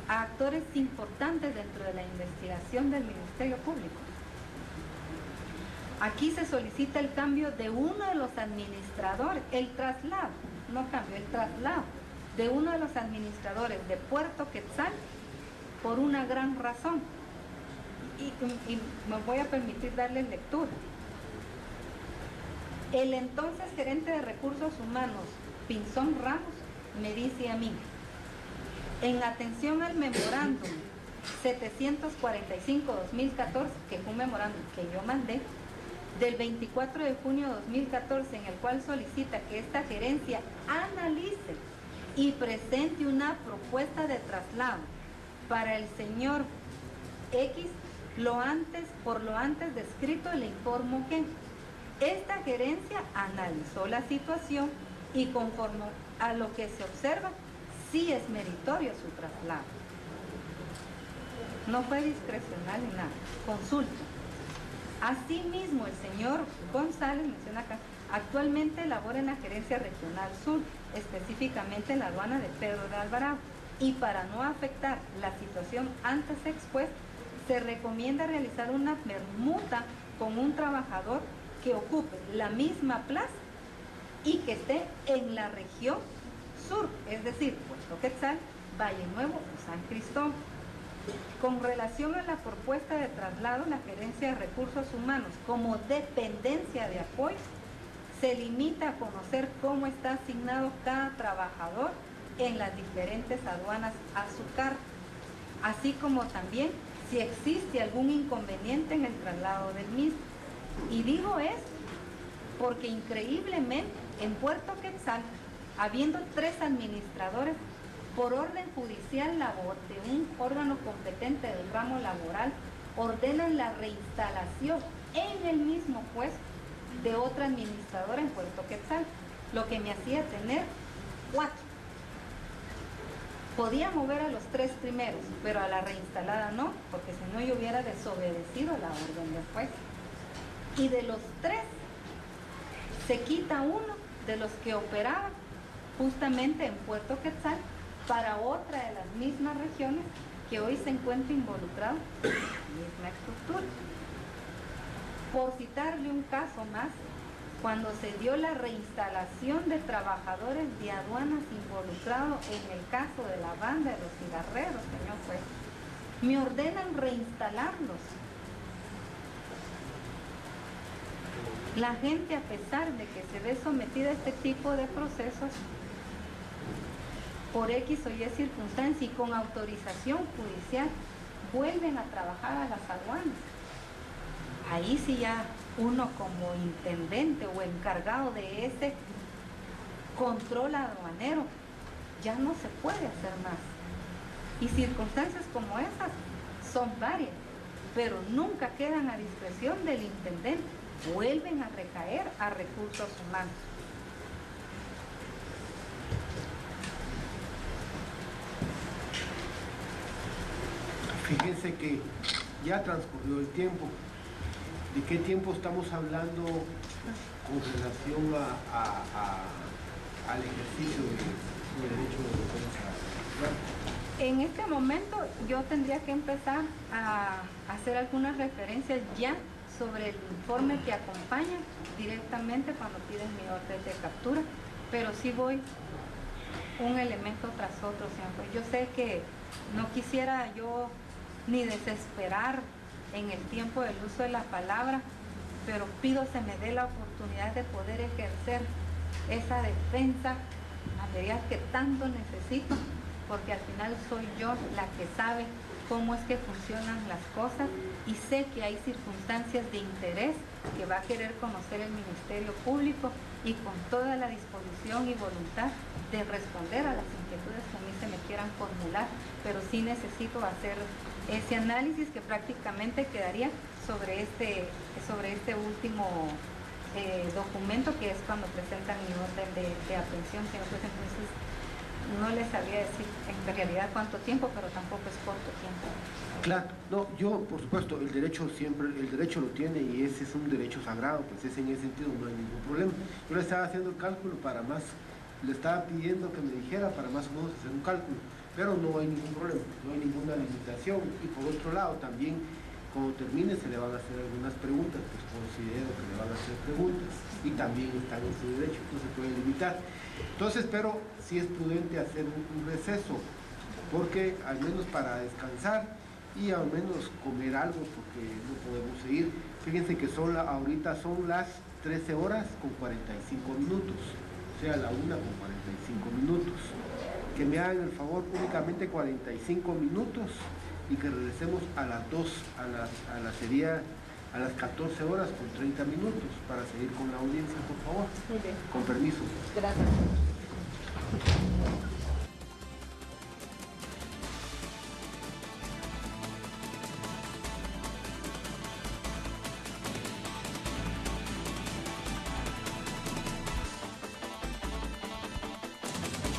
a actores importantes dentro de la investigación del Ministerio Público. Aquí se solicita el cambio de uno de los administradores, el traslado, no cambio, el traslado de uno de los administradores de Puerto Quetzal por una gran razón. Y me voy a permitir darle lectura. El entonces gerente de Recursos Humanos, Pinzón Ramos, me dice a mí, en atención al memorándum 745-2014, que fue un memorándum que yo mandé, del 24 de junio de 2014, en el cual solicita que esta gerencia analice y presente una propuesta de traslado para el señor X, por lo antes descrito, le informo que esta gerencia analizó la situación y conforme a lo que se observa, sí es meritorio su traslado. No fue discrecional ni nada, consulta. Asimismo, el señor González menciona acá, actualmente labora en la Gerencia Regional Sur, específicamente en la aduana de Pedro de Alvarado, y para no afectar la situación antes expuesta, se recomienda realizar una permuta con un trabajador que ocupe la misma plaza y que esté en la región sur, es decir, Puerto Quetzal, Valle Nuevo o San Cristóbal. Con relación a la propuesta de traslado, la Gerencia de Recursos Humanos, como dependencia de apoyo, se limita a conocer cómo está asignado cada trabajador en las diferentes aduanas a su cargo, así como también si existe algún inconveniente en el traslado del mismo. Y digo esto porque increíblemente en Puerto Quetzal, habiendo 3 administradores, por orden judicial de un órgano competente del ramo laboral, ordenan la reinstalación en el mismo puesto de otra administradora en Puerto Quetzal, lo que me hacía tener 4. Podía mover a los 3 primeros, pero a la reinstalada no, porque si no yo hubiera desobedecido la orden del juez. Y de los 3, se quita uno de los que operaban justamente en Puerto Quetzal para otra de las mismas regiones que hoy se encuentra involucrado en la misma estructura. Por citarle un caso más, cuando se dio la reinstalación de trabajadores de aduanas involucrados en el caso de la banda de los cigarreros, señor juez, me ordenan reinstalarlos. La gente, a pesar de que se ve sometida a este tipo de procesos, por X o Y circunstancia y con autorización judicial, vuelven a trabajar a las aduanas. Ahí sí ya uno como intendente o encargado de ese control aduanero, ya no se puede hacer más. Y circunstancias como esas son varias, pero nunca quedan a discreción del intendente, vuelven a recaer a recursos humanos. Fíjense que ya transcurrió el tiempo. ¿De qué tiempo estamos hablando con relación al ejercicio del derecho de defensa? En este momento yo tendría que empezar a hacer algunas referencias ya sobre el informe que acompaña directamente cuando piden mi orden de captura, pero sí voy un elemento tras otro siempre. Yo sé que no quisiera yo ni desesperar en el tiempo del uso de la palabra, pero pido se me dé la oportunidad de poder ejercer esa defensa material que tanto necesito, porque al final soy yo la que sabe cómo es que funcionan las cosas y sé que hay circunstancias de interés que va a querer conocer el Ministerio Público y con toda la disposición y voluntad de responder a las inquietudes que a mí se me quieran formular, pero sí necesito hacer ese análisis que prácticamente quedaría sobre este último documento, que es cuando presentan mi orden de aprehensión, señor juez. Entonces no les sabría decir en realidad cuánto tiempo, pero tampoco es corto tiempo. Claro, no, yo por supuesto el derecho siempre, el derecho lo tiene y ese es un derecho sagrado, pues ese en ese sentido no hay ningún problema. Yo le estaba haciendo el cálculo para más, le estaba pidiendo que me dijera para más o menos hacer un cálculo, pero no hay ningún problema, no hay ninguna limitación. Y por otro lado también, cuando termine se le van a hacer algunas preguntas, pues considero que le van a hacer preguntas y también están en su derecho, no se puede limitar. Entonces, pero sí es prudente hacer un receso, porque al menos para descansar y al menos comer algo, porque no podemos seguir. Fíjense que ahorita son las 13 horas con 45 minutos, o sea, la 1 con 45 minutos. Que me hagan el favor únicamente 45 minutos y que regresemos a las 2, a las 14 horas con 30 minutos para seguir con la audiencia, por favor. Muy bien. Con permiso. Gracias.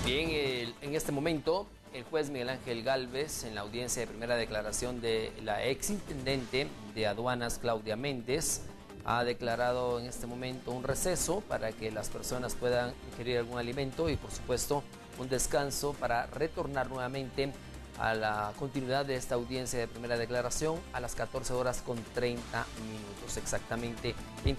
Bien, en este momento el juez Miguel Ángel Gálvez, en la audiencia de primera declaración de la exintendente de aduanas Claudia Méndez, ha declarado en este momento un receso para que las personas puedan ingerir algún alimento y por supuesto un descanso para retornar nuevamente a la continuidad de esta audiencia de primera declaración a las 14 horas con 30 minutos exactamente en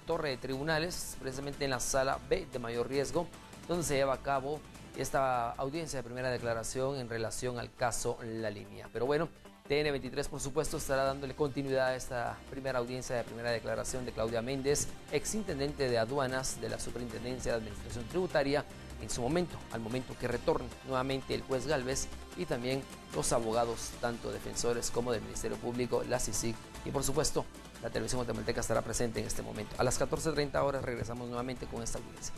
Torre de Tribunales, precisamente en la sala B de mayor riesgo, donde se lleva a cabo esta audiencia de primera declaración en relación al caso La Línea. Pero bueno, TN23 por supuesto estará dándole continuidad a esta primera audiencia de primera declaración de Claudia Méndez, exintendente de aduanas de la Superintendencia de Administración Tributaria, en su momento, al momento que retorne nuevamente el juez Gálvez y también los abogados, tanto defensores como del Ministerio Público, la CICIG y por supuesto la televisión guatemalteca estará presente en este momento. A las 14:30 horas regresamos nuevamente con esta audiencia.